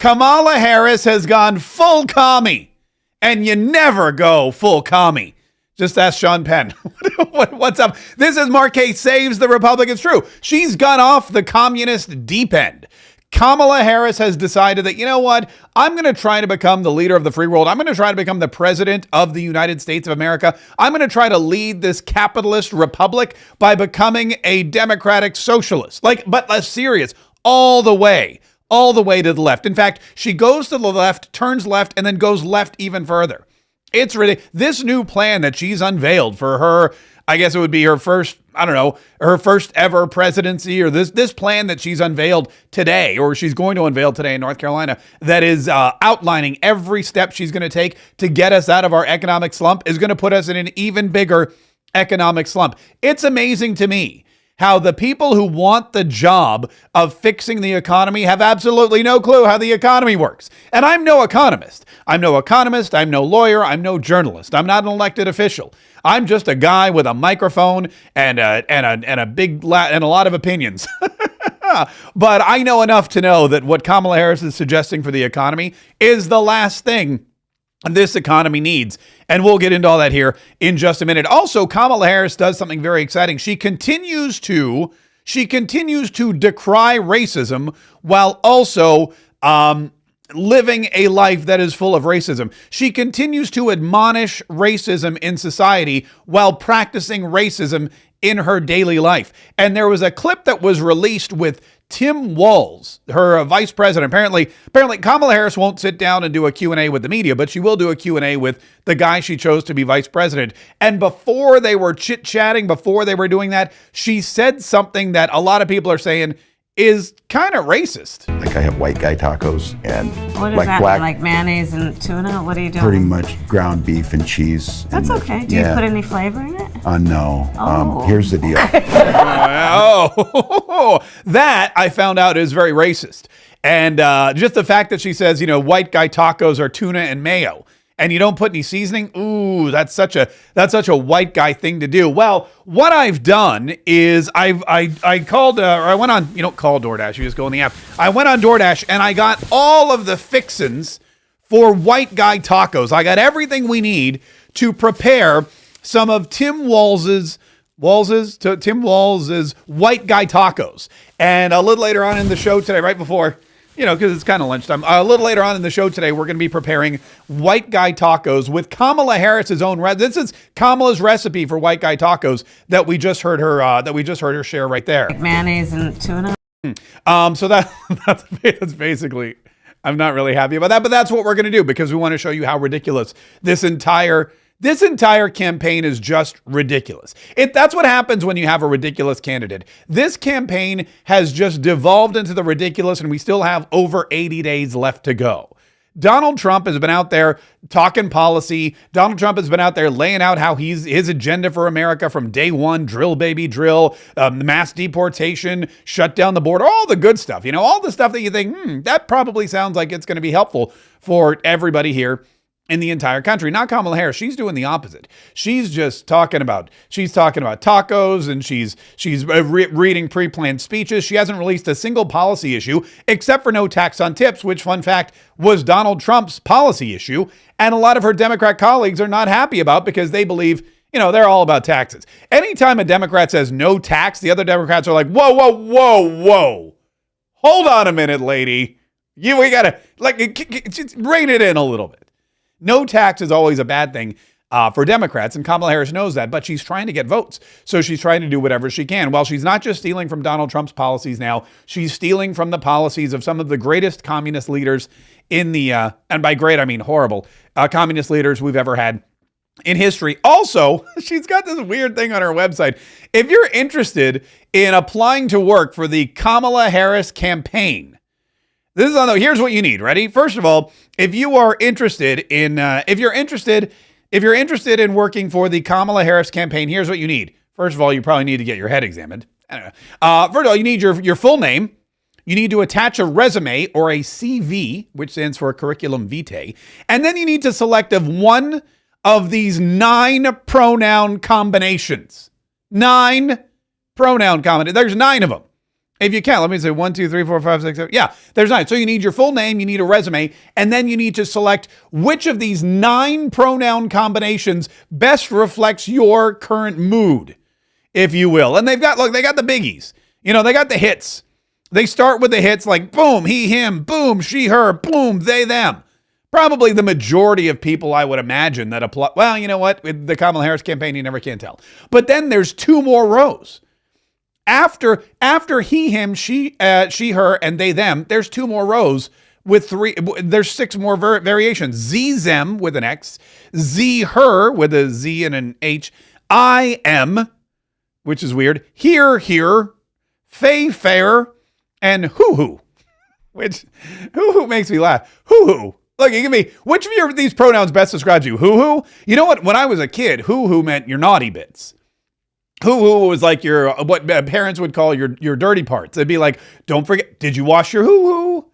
Kamala Harris has gone full commie, and you never go full commie. Just ask Sean Penn. What's up? This is Mark Kaye Saves the Republicans. True. She's gone off the communist deep end. Kamala Harris has decided that, you know what? I'm going to try to become the leader of the free world. I'm going to try to become the president of the United States of America. I'm going to try to lead this capitalist republic by becoming a democratic socialist. But less serious, all the way to the left. In fact, she goes to the left, turns left, and then goes left even further. It's really this new plan that she's unveiled for her. I guess it would be her first, her first ever presidency, or this plan that she's unveiled today, or she's going to unveil today in North Carolina, that is outlining every step she's going to take to get us out of our economic slump, is going to put us in an even bigger economic slump. It's amazing to me how the people who want the job of fixing the economy have absolutely no clue how the economy works. And I'm no economist. I'm no lawyer. I'm no journalist. I'm not an elected official. I'm just a guy with a microphone and a lot of opinions. But I know enough to know that what Kamala Harris is suggesting for the economy is the last thing this economy needs. And we'll get into all that here in just a minute. Also, Kamala Harris does something very exciting. She continues to decry racism while also living a life that is full of racism. She continues to admonish racism in society while practicing racism in her daily life. And there was a clip that was released with Tim Walz, her vice president. Apparently Kamala Harris won't sit down and do a Q&A with the media, but she will do a Q&A with the guy she chose to be vice president. And before they were chit-chatting, before they were doing that, she said something that a lot of people are saying is kind of racist. Like, I have white guy tacos and what is like that? black, like mayonnaise and tuna? What are you doing? pretty much ground beef and cheese. That's and okay. Do you put any flavor in it? No. Oh. Here's the deal. That I found out is very racist. And just the fact that she says, white guy tacos are tuna and mayo, and you don't put any seasoning. Ooh, that's such a white guy thing to do. Well, what I've done is I called, or I went on, you don't call DoorDash, you just go on the app. I went on DoorDash and I got all of the fixins for white guy tacos. I got everything we need to prepare some of Tim Walz's white guy tacos. And a little later on in the show today, right before, because it's kind of lunchtime. A little later on in the show today, we're going to be preparing white guy tacos with Kamala Harris's own. This is Kamala's recipe for white guy tacos that we just heard her share right there. Like mayonnaise and tuna. So that's basically. I'm not really happy about that, but that's what we're going to do because we want to show you how ridiculous this entire campaign is. Just ridiculous. That's what happens when you have a ridiculous candidate. This campaign has just devolved into the ridiculous, and we still have over 80 days left to go. Donald Trump has been out there talking policy. Donald Trump has been out there laying out how his agenda for America from day one: drill, baby, drill, mass deportation, shut down the border, all the good stuff. All the stuff that you think, that probably sounds like it's going to be helpful for everybody here in the entire country. Not Kamala Harris. She's doing the opposite. She's just talking about tacos, and she's reading pre-planned speeches. She hasn't released a single policy issue except for no tax on tips, which, fun fact, was Donald Trump's policy issue. And a lot of her Democrat colleagues are not happy about because they believe, they're all about taxes. Anytime a Democrat says no tax, the other Democrats are like, whoa, whoa, whoa, whoa. Hold on a minute, lady. We gotta rein it in a little bit. No tax is always a bad thing for Democrats, and Kamala Harris knows that, but she's trying to get votes. So she's trying to do whatever she can. Well, she's not just stealing from Donald Trump's policies now. She's stealing from the policies of some of the greatest communist leaders in the, and by great, I mean horrible, communist leaders we've ever had in history. Also, she's got this weird thing on her website. If you're interested in applying to work for the Kamala Harris campaign, here's what you need. Ready? First of all, if you're interested in working for the Kamala Harris campaign, here's what you need. First of all, you probably need to get your head examined. First of all, you need your full name. You need to attach a resume or a CV, which stands for curriculum vitae. And then you need to select one of these 9 pronoun combinations. 9 pronoun combinations. There's 9 of them. If you can, let me say 1, 2, 3, 4, 5, 6, 7. Yeah, there's 9. So you need your full name, you need a resume, and then you need to select which of these 9 pronoun combinations best reflects your current mood, if you will. And they got the biggies. You know, they got the hits. They start with the hits like boom, he, him, boom, she, her, boom, they, them. Probably the majority of people, I would imagine, that apply. Well, you know what? With the Kamala Harris campaign, you never can tell. But then there's 2 more rows. After he, him, she, her, and they, them, there's 2 more rows with 3. There's 6 more variations. Z, them with an X, Z, her with a Z and an H, I, M, which is weird, here, fay, fair, and hoo-hoo, which hoo-hoo makes me laugh. Hoo-hoo. Look, you give me, which of these pronouns best describes you? Hoo-hoo? You know what? When I was a kid, hoo-hoo meant your naughty bits. Hoo-hoo was like what parents would call your dirty parts. They'd be like, don't forget, did you wash your hoo-hoo?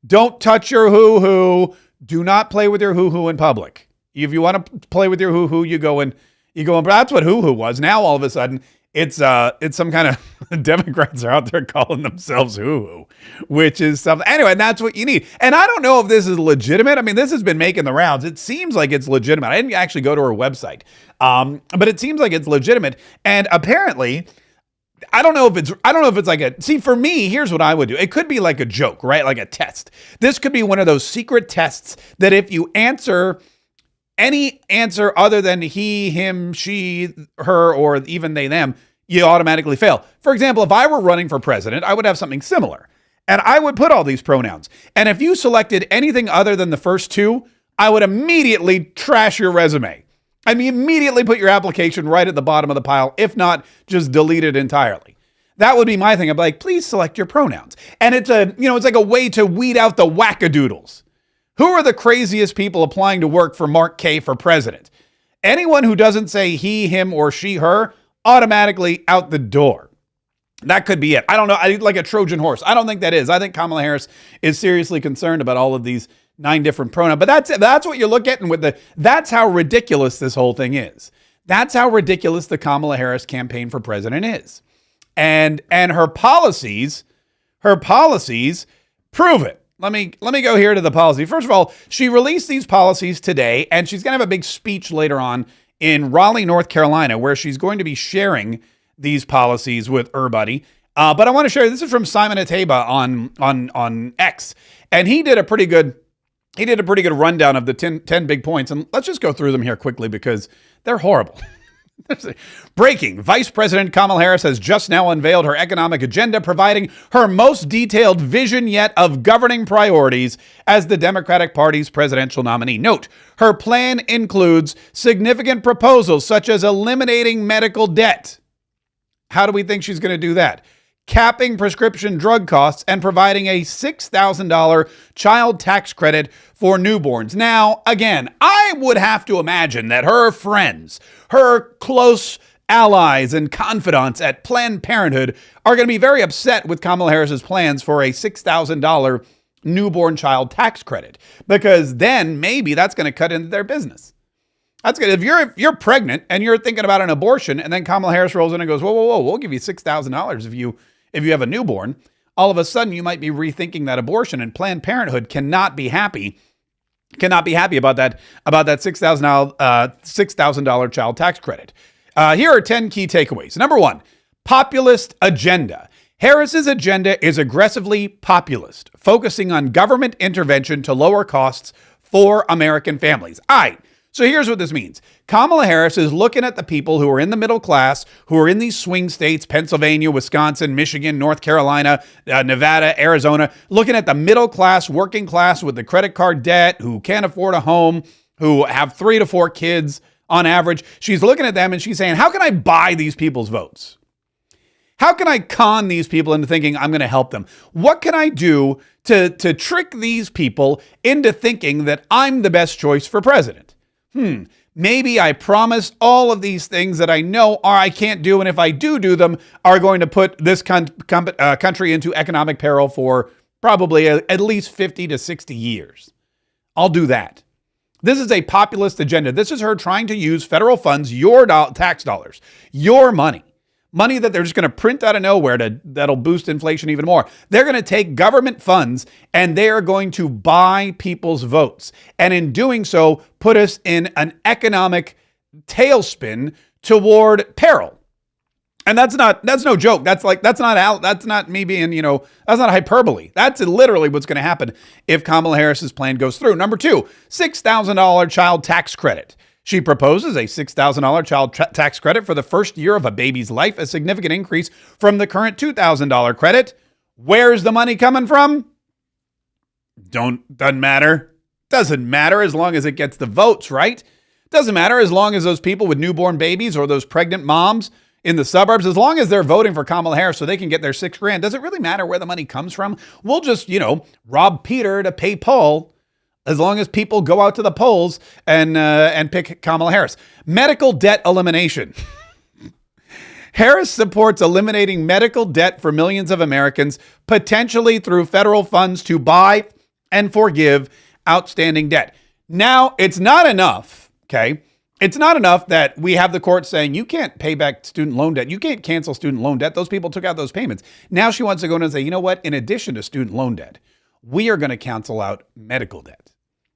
Don't touch your hoo-hoo. Do not play with your hoo-hoo in public. If you want to play with your hoo-hoo, you go in. That's what hoo-hoo was. Now, all of a sudden, it's some kind of Democrats are out there calling themselves hoo-hoo, which is something. Anyway, that's what you need. And I don't know if this is legitimate. I mean, this has been making the rounds. It seems like it's legitimate. I didn't actually go to her website. But it seems like it's legitimate. And apparently, I don't know if it's like see, for me, here's what I would do. It could be like a joke, right? Like a test. This could be one of those secret tests that if you answer any answer other than he, him, she, her, or even they, them, you automatically fail. For example, if I were running for president, I would have something similar. And I would put all these pronouns. And if you selected anything other than the first 2, I would immediately trash your resume. I mean, immediately put your application right at the bottom of the pile. If not, just delete it entirely. That would be my thing. I'd be like, please select your pronouns. And it's like a way to weed out the wackadoodles. Who are the craziest people applying to work for Mark Kaye for president? Anyone who doesn't say he, him, or she, her, automatically out the door. That could be it. I don't know. I like a Trojan horse. I don't think that is. I think Kamala Harris is seriously concerned about all of these 9 different pronouns. But that's it. That's what you're looking at that's how ridiculous this whole thing is. That's how ridiculous the Kamala Harris campaign for president is. And her policies prove it. Let me go here to the policy. First of all, she released these policies today, and she's going to have a big speech later on in Raleigh, North Carolina, where she's going to be sharing these policies with everybody. But I want to share, this is from Simon Ateba on X, and he did a pretty good rundown of the 10 big points. And let's just go through them here quickly because they're horrible. Breaking. Vice President Kamala Harris has just now unveiled her economic agenda, providing her most detailed vision yet of governing priorities as the Democratic Party's presidential nominee. Note, her plan includes significant proposals such as eliminating medical debt. How do we think she's going to do that? Capping prescription drug costs and providing a $6,000 child tax credit for newborns. Now, again, I would have to imagine that her friends, her close allies and confidants at Planned Parenthood are going to be very upset with Kamala Harris's plans for a $6,000 newborn child tax credit, because then maybe that's going to cut into their business. That's good. If you're pregnant and you're thinking about an abortion, and then Kamala Harris rolls in and goes, whoa, we'll give you $6,000 if you have a newborn, all of a sudden you might be rethinking that abortion, and Planned Parenthood cannot be happy about that $6,000 child tax credit. Here are 10 key takeaways. Number 1, populist agenda. Harris's agenda is aggressively populist, focusing on government intervention to lower costs for American families. All right. So here's what this means. Kamala Harris is looking at the people who are in the middle class, who are in these swing states, Pennsylvania, Wisconsin, Michigan, North Carolina, Nevada, Arizona, looking at the middle class, working class with the credit card debt, who can't afford a home, who have 3 to 4 kids on average. She's looking at them and she's saying, how can I buy these people's votes? How can I con these people into thinking I'm going to help them? What can I do to trick these people into thinking that I'm the best choice for president? Maybe I promise all of these things that I know I can't do, and if I do them, are going to put this country into economic peril for probably at least 50 to 60 years. I'll do that. This is a populist agenda. This is her trying to use federal funds, your tax dollars, your money, Money that they're just going to print out of nowhere that'll boost inflation even more. They're going to take government funds and they are going to buy people's votes. And in doing so, put us in an economic tailspin toward peril. And that's no joke. That's not me being, that's not hyperbole. That's literally what's going to happen if Kamala Harris's plan goes through. Number two, $6,000 child tax credit. She proposes a $6,000 child tax credit for the first year of a baby's life, a significant increase from the current $2,000 credit. Where's the money coming from? Doesn't matter. Doesn't matter as long as it gets the votes, right? Doesn't matter as long as those people with newborn babies or those pregnant moms in the suburbs, as long as they're voting for Kamala Harris so they can get their $6,000, does it really matter where the money comes from? We'll just, rob Peter to pay Paul, as long as people go out to the polls and pick Kamala Harris. Medical debt elimination. Harris supports eliminating medical debt for millions of Americans, potentially through federal funds to buy and forgive outstanding debt. Now, it's not enough, okay? It's not enough that we have the court saying you can't pay back student loan debt. You can't cancel student loan debt. Those people took out those payments. Now she wants to go in and say, you know what? In addition to student loan debt, we are going to cancel out medical debt.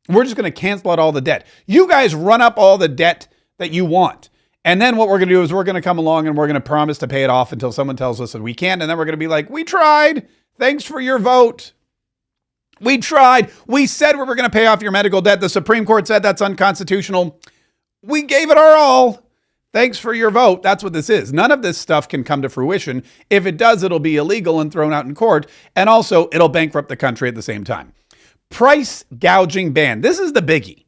We're just going to cancel out all the debt. You guys run up all the debt that you want. And then what we're going to do is we're going to come along and we're going to promise to pay it off until someone tells us that we can't. And then we're going to be like, we tried. Thanks for your vote. We tried. We said we were going to pay off your medical debt. The Supreme Court said that's unconstitutional. We gave it our all. Thanks for your vote. That's what this is. None of this stuff can come to fruition. If it does, it'll be illegal and thrown out in court. And also, it'll bankrupt the country at the same time. Price gouging ban. This is the biggie.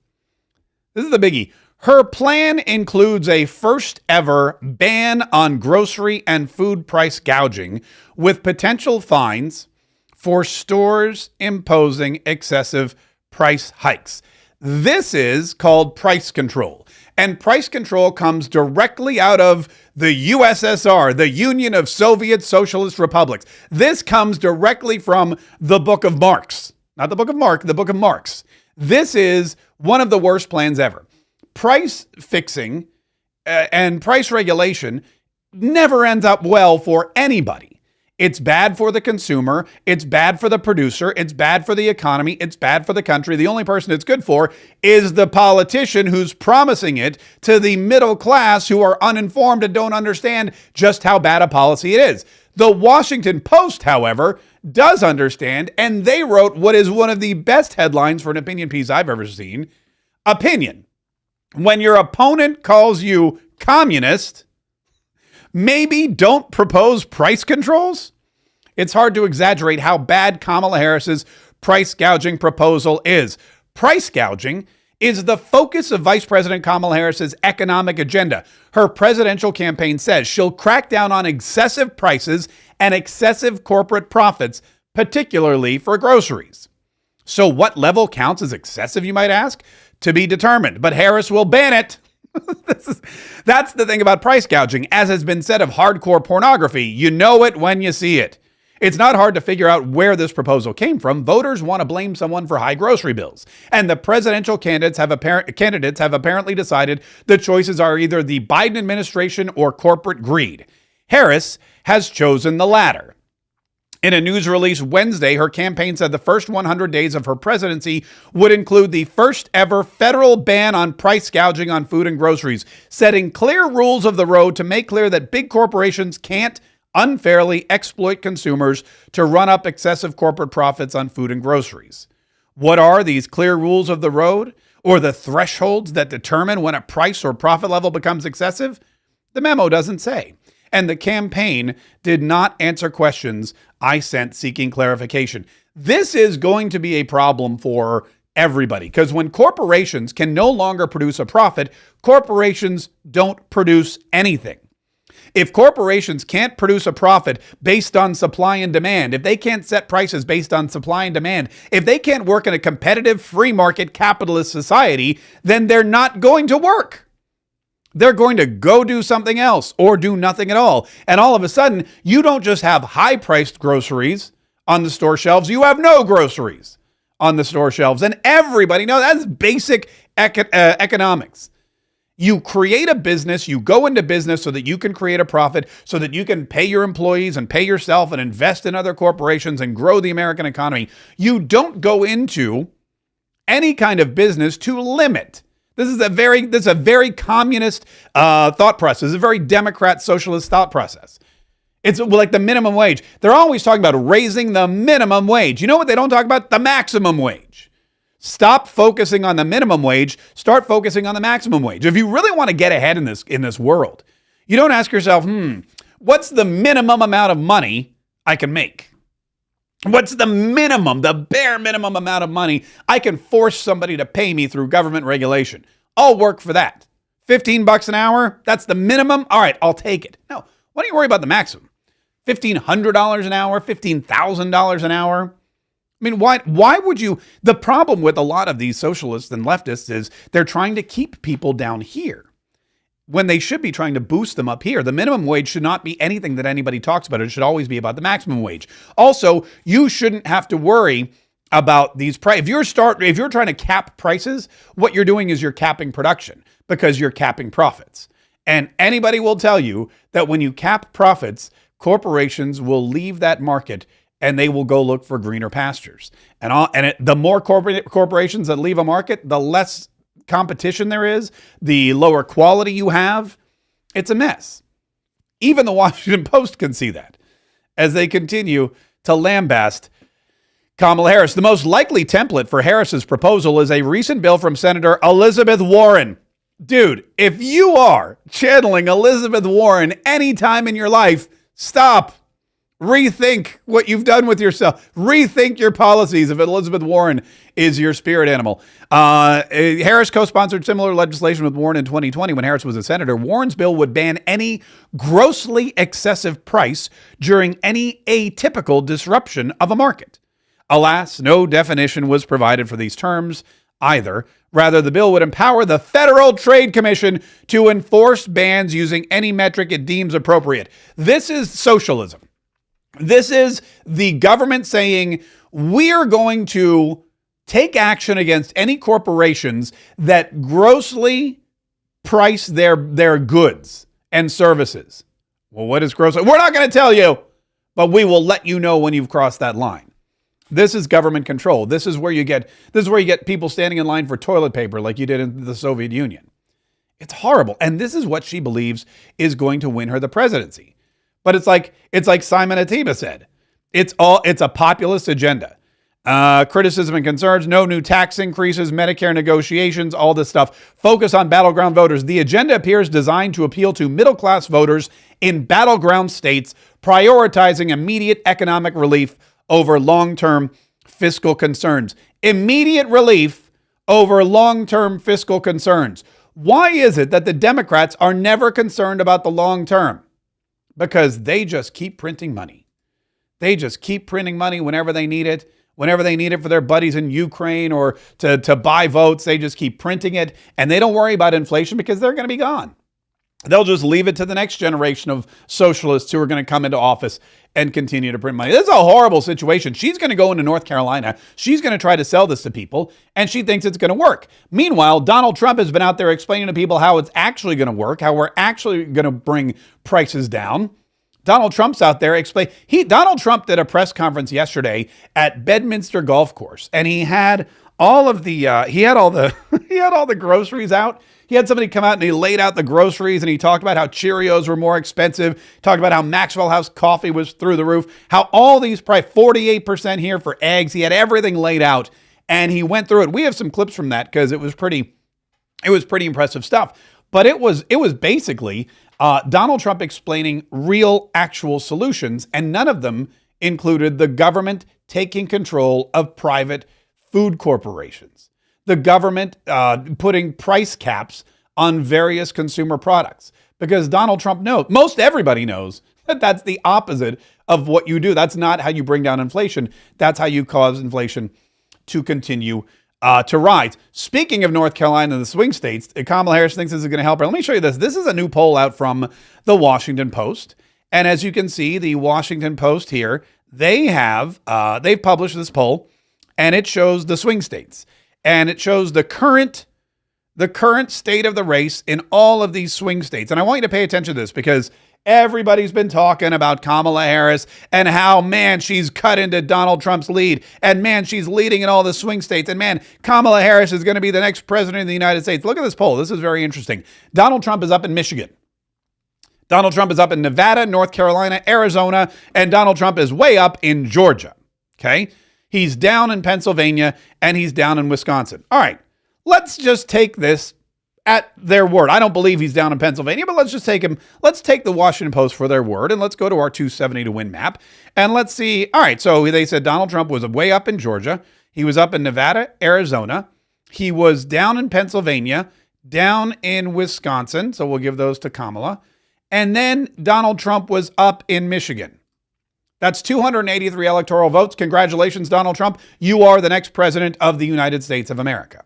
Her plan includes a first ever ban on grocery and food price gouging with potential fines for stores imposing excessive price hikes. This is called price control. And price control comes directly out of the USSR, the Union of Soviet Socialist Republics. This comes directly from the Book of Marx. Not the Book of Mark, the Book of Marx. This is one of the worst plans ever. Price fixing and price regulation never ends up well for anybody. It's bad for the consumer. It's bad for the producer. It's bad for the economy. It's bad for the country. The only person it's good for is the politician who's promising it to the middle class who are uninformed and don't understand just how bad a policy it is. The Washington Post, however, does understand, and they wrote what is one of the best headlines for an opinion piece I've ever seen. Opinion. When your opponent calls you communist, maybe don't propose price controls? It's hard to exaggerate how bad Kamala Harris's price gouging proposal is. Price gouging is the focus of Vice President Kamala Harris's economic agenda. Her presidential campaign says she'll crack down on excessive prices and excessive corporate profits, particularly for groceries. So what level counts as excessive, you might ask? To be determined, but Harris will ban it. That's the thing about price gouging. As has been said of hardcore pornography, you know it when you see it. It's not hard to figure out where this proposal came from. Voters want to blame someone for high grocery bills. And the presidential candidates have apparently decided the choices are either the Biden administration or corporate greed. Harris has chosen the latter. In a news release Wednesday, her campaign said the first 100 days of her presidency would include the first ever federal ban on price gouging on food and groceries, setting clear rules of the road to make clear that big corporations can't unfairly exploit consumers to run up excessive corporate profits on food and groceries. What are these clear rules of the road, or the thresholds that determine when a price or profit level becomes excessive? The memo doesn't say. And the campaign did not answer questions I sent seeking clarification. This is going to be a problem for everybody, because when corporations can no longer produce a profit, corporations don't produce anything. If corporations can't produce a profit based on supply and demand, if they can't set prices based on supply and demand, if they can't work in a competitive free market capitalist society, then they're not going to work. They're going to go do something else or do nothing at all. And all of a sudden, you don't just have high-priced groceries on the store shelves, you have no groceries on the store shelves. And everybody knows that's basic economics. You create a business, you go into business so that you can create a profit, so that you can pay your employees and pay yourself and invest in other corporations and grow the American economy. You don't go into any kind of business to limit. This is a very communist thought process. This is a very Democrat socialist thought process. It's like the minimum wage. They're always talking about raising the minimum wage. You know what they don't talk about? The maximum wage. Stop focusing on the minimum wage. Start focusing on the maximum wage. If you really want to get ahead in this world, you don't ask yourself, what's the minimum amount of money I can make? What's the minimum, the bare minimum amount of money I can force somebody to pay me through government regulation? I'll work for that. $15 an hour, that's the minimum. All right, I'll take it. No, why don't you worry about the maximum? $1,500 an hour, $15,000 an hour. I mean, why would you? The problem with a lot of these socialists and leftists is they're trying to keep people down here when they should be trying to boost them up here. The minimum wage should not be anything that anybody talks about. It should always be about the maximum wage. Also, you shouldn't have to worry about these prices. If you're trying to cap prices, what you're doing is you're capping production because you're capping profits. And anybody will tell you that when you cap profits, corporations will leave that market and they will go look for greener pastures. The more corporations that leave a market, the less competition there is, the lower quality you have. It's a mess. Even the Washington Post can see that as they continue to lambaste Kamala Harris. The most likely template for Harris's proposal is a recent bill from Senator Elizabeth Warren. Dude, if you are channeling Elizabeth Warren anytime in your life, stop. Rethink what you've done with yourself. Rethink your policies if Elizabeth Warren is your spirit animal. Harris co-sponsored similar legislation with Warren in 2020 when Harris was a senator. Warren's bill would ban any grossly excessive price during any atypical disruption of a market. Alas, no definition was provided for these terms either. Rather, the bill would empower the Federal Trade Commission to enforce bans using any metric it deems appropriate. This is socialism. This is the government saying, we're going to take action against any corporations that grossly price their goods and services. Well, what is grossly? We're not going to tell you, but we will let you know when you've crossed that line. This is government control. This is where you get people standing in line for toilet paper like you did in the Soviet Union. It's horrible. And this is what she believes is going to win her the presidency. But it's like Simon Atiba said. It's a populist agenda. Criticism and concerns, no new tax increases, Medicare negotiations, all this stuff. Focus on battleground voters. The agenda appears designed to appeal to middle-class voters in battleground states, prioritizing immediate economic relief over long-term fiscal concerns. Immediate relief over long-term fiscal concerns. Why is it that the Democrats are never concerned about the long term? Because they just keep printing money. They just keep printing money whenever they need it. Whenever they need it for their buddies in Ukraine or to buy votes, they just keep printing it. And they don't worry about inflation because they're going to be gone. They'll just leave it to the next generation of socialists who are going to come into office and continue to print money. This is a horrible situation. She's going to go into North Carolina. She's going to try to sell this to people, and she thinks it's going to work. Meanwhile, Donald Trump has been out there explaining to people how it's actually going to work, how we're actually going to bring prices down. Donald Trump's out there explaining. Donald Trump did a press conference yesterday at Bedminster Golf Course, and he had all the groceries out. He had somebody come out and he laid out the groceries and he talked about how Cheerios were more expensive. Talked about how Maxwell House coffee was through the roof. How all these price 48% here for eggs. He had everything laid out and he went through it. We have some clips from that because it was pretty impressive stuff. But it was basically Donald Trump explaining real, actual solutions, and none of them included the government taking control of private food corporations. The government putting price caps on various consumer products. Because Donald Trump knows, most everybody knows, that that's the opposite of what you do. That's not how you bring down inflation. That's how you cause inflation to continue to rise. Speaking of North Carolina and the swing states, Kamala Harris thinks this is going to help her. Let me show you this. This is a new poll out from the Washington Post. And as you can see, the Washington Post here, they've published this poll, and it shows the swing states. And it shows the current the current state of the race in all of these swing states. And I want you to pay attention to this because everybody's been talking about Kamala Harris and how, man, she's cut into Donald Trump's lead. And, man, she's leading in all the swing states. And, man, Kamala Harris is going to be the next president of the United States. Look at this poll. This is very interesting. Donald Trump is up in Michigan. Donald Trump is up in Nevada, North Carolina, Arizona, and Donald Trump is way up in Georgia. Okay? He's down in Pennsylvania and he's down in Wisconsin. All right. Let's just take this at their word. I don't believe he's down in Pennsylvania, but let's just take him. Let's take the Washington Post for their word and let's go to our 270 to win map and let's see. All right. So they said Donald Trump was way up in Georgia. He was up in Nevada, Arizona. He was down in Pennsylvania, down in Wisconsin. So we'll give those to Kamala. And then Donald Trump was up in Michigan. That's 283 electoral votes. Congratulations, Donald Trump. You are the next president of the United States of America.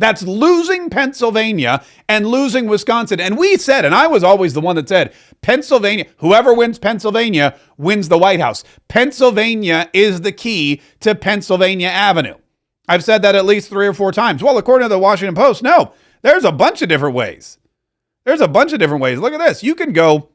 That's losing Pennsylvania and losing Wisconsin. And we said, and I was always the one that said, Pennsylvania, whoever wins Pennsylvania wins the White House. Pennsylvania is the key to Pennsylvania Avenue. I've said that at least 3 or 4 times. Well, according to the Washington Post, no, there's a bunch of different ways. There's a bunch of different ways. Look at this. You can go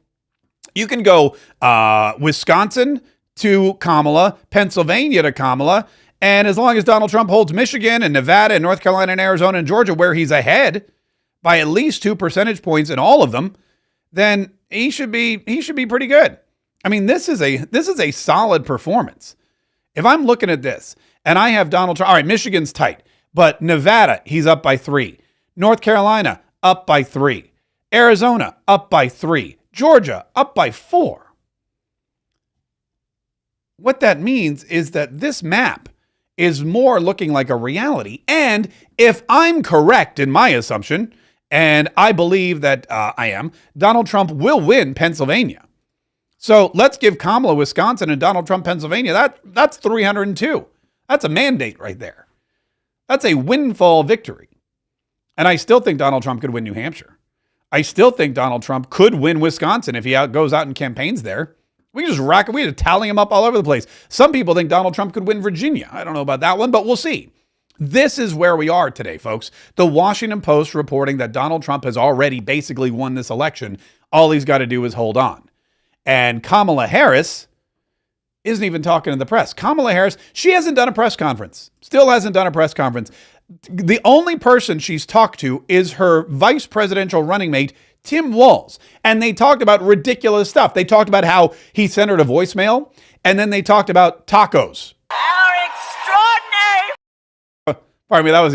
Wisconsin to Kamala, Pennsylvania to Kamala, and as long as Donald Trump holds Michigan and Nevada and North Carolina and Arizona and Georgia, where he's ahead by at least 2 percentage points in all of them, then he should be pretty good. I mean, this is a solid performance. If I'm looking at this and I have Donald Trump, all right, Michigan's tight, but Nevada, he's up by 3. North Carolina, up by 3. Arizona, up by 3. Georgia, up by 4. What that means is that this map is more looking like a reality. And if I'm correct in my assumption, and I believe that I am, Donald Trump will win Pennsylvania. So let's give Kamala Wisconsin and Donald Trump Pennsylvania. That's 302. That's a mandate right there. That's a windfall victory. And I still think Donald Trump could win New Hampshire. I still think Donald Trump could win Wisconsin if he goes out and campaigns there. We can just rack it. We had to tally him up all over the place. Some people think Donald Trump could win Virginia. I don't know about that one, but we'll see. This is where we are today, folks. The Washington Post reporting that Donald Trump has already basically won this election. All he's got to do is hold on. And Kamala Harris isn't even talking to the press. Kamala Harris, she hasn't done a press conference. Still hasn't done a press conference. The only person she's talked to is her vice presidential running mate, Tim Walz. And they talked about ridiculous stuff. They talked about how he sent her to voicemail. And then they talked about tacos. Our extraordinary. Pardon me. That was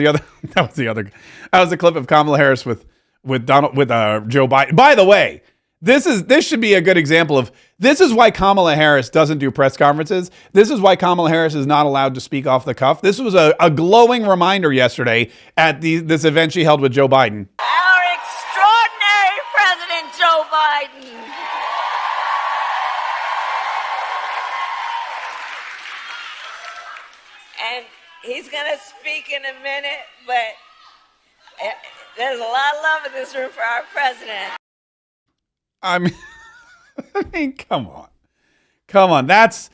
the clip of Kamala Harris with Joe Biden. By the way, this should be a good example of, this is why Kamala Harris doesn't do press conferences. This is why Kamala Harris is not allowed to speak off the cuff. This was a glowing reminder yesterday at this event she held with Joe Biden. Our extraordinary President Joe Biden. And he's going to speak in a minute, but there's a lot of love in this room for our president. I mean, come on. That's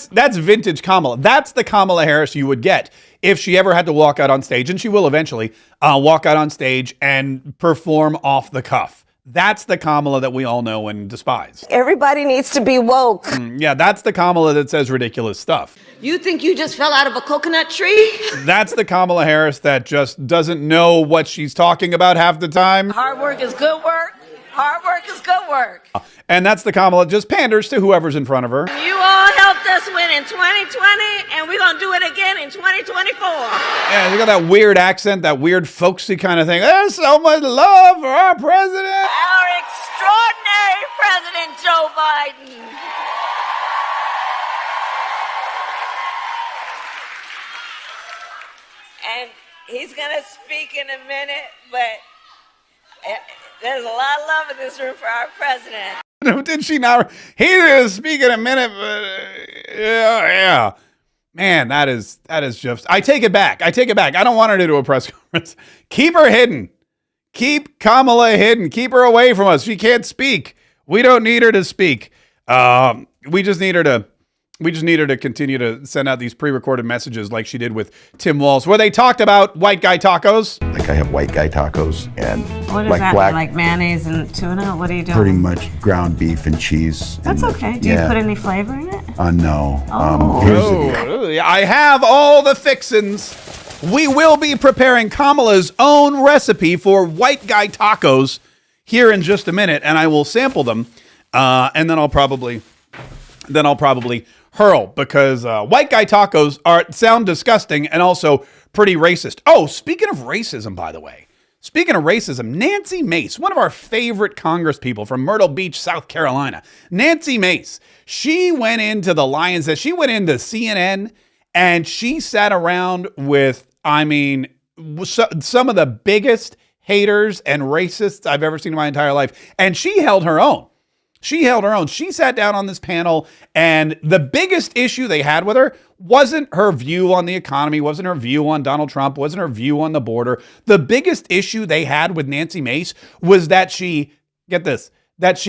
vintage Kamala. That's the Kamala Harris you would get if she ever had to walk out on stage, and she will eventually walk out on stage and perform off the cuff. That's the Kamala that we all know and despise. Everybody needs to be woke. Yeah, that's the Kamala that says ridiculous stuff. You think you just fell out of a coconut tree? That's the Kamala Harris that just doesn't know what she's talking about half the time. Hard work is good work. Hard work is good work. And that's the Kamala that just panders to whoever's in front of her. You all helped us win in 2020, and we're going to do it again in 2024. Yeah, you got that weird accent, that weird folksy kind of thing. There's so much love for our president. Our extraordinary President Joe Biden. And he's going to speak in a minute, but there's a lot of love in this room for our president. Did she not? He's going to speak in a minute, but yeah. Man, that is just, I take it back. I don't want her to do a press conference. Keep her hidden. Keep Kamala hidden. Keep her away from us. She can't speak. We don't need her to speak. We just need her to We just need her to continue to send out these pre-recorded messages like she did with Tim Walz, where they talked about white guy tacos. Like I have white guy tacos and What does like that black, mean? Like mayonnaise and tuna? What are you doing? pretty much ground beef and cheese. That's and, okay. Do you put any flavor in it? No. Oh. Here's the- I have all the fixins. We will be preparing Kamala's own recipe for white guy tacos here in just a minute, and I will sample them, and then I'll probably hurl, because white guy tacos sound disgusting and also pretty racist. Oh, speaking of racism, by the way, Nancy Mace, one of our favorite congresspeople from Myrtle Beach, South Carolina, Nancy Mace, she went into the Lion's Den. She went into CNN and she sat around with, some of the biggest haters and racists I've ever seen in my entire life. And she held her own. She sat down on this panel, and the biggest issue they had with her wasn't her view on the economy, wasn't her view on Donald Trump, wasn't her view on the border. The biggest issue they had with Nancy Mace was that she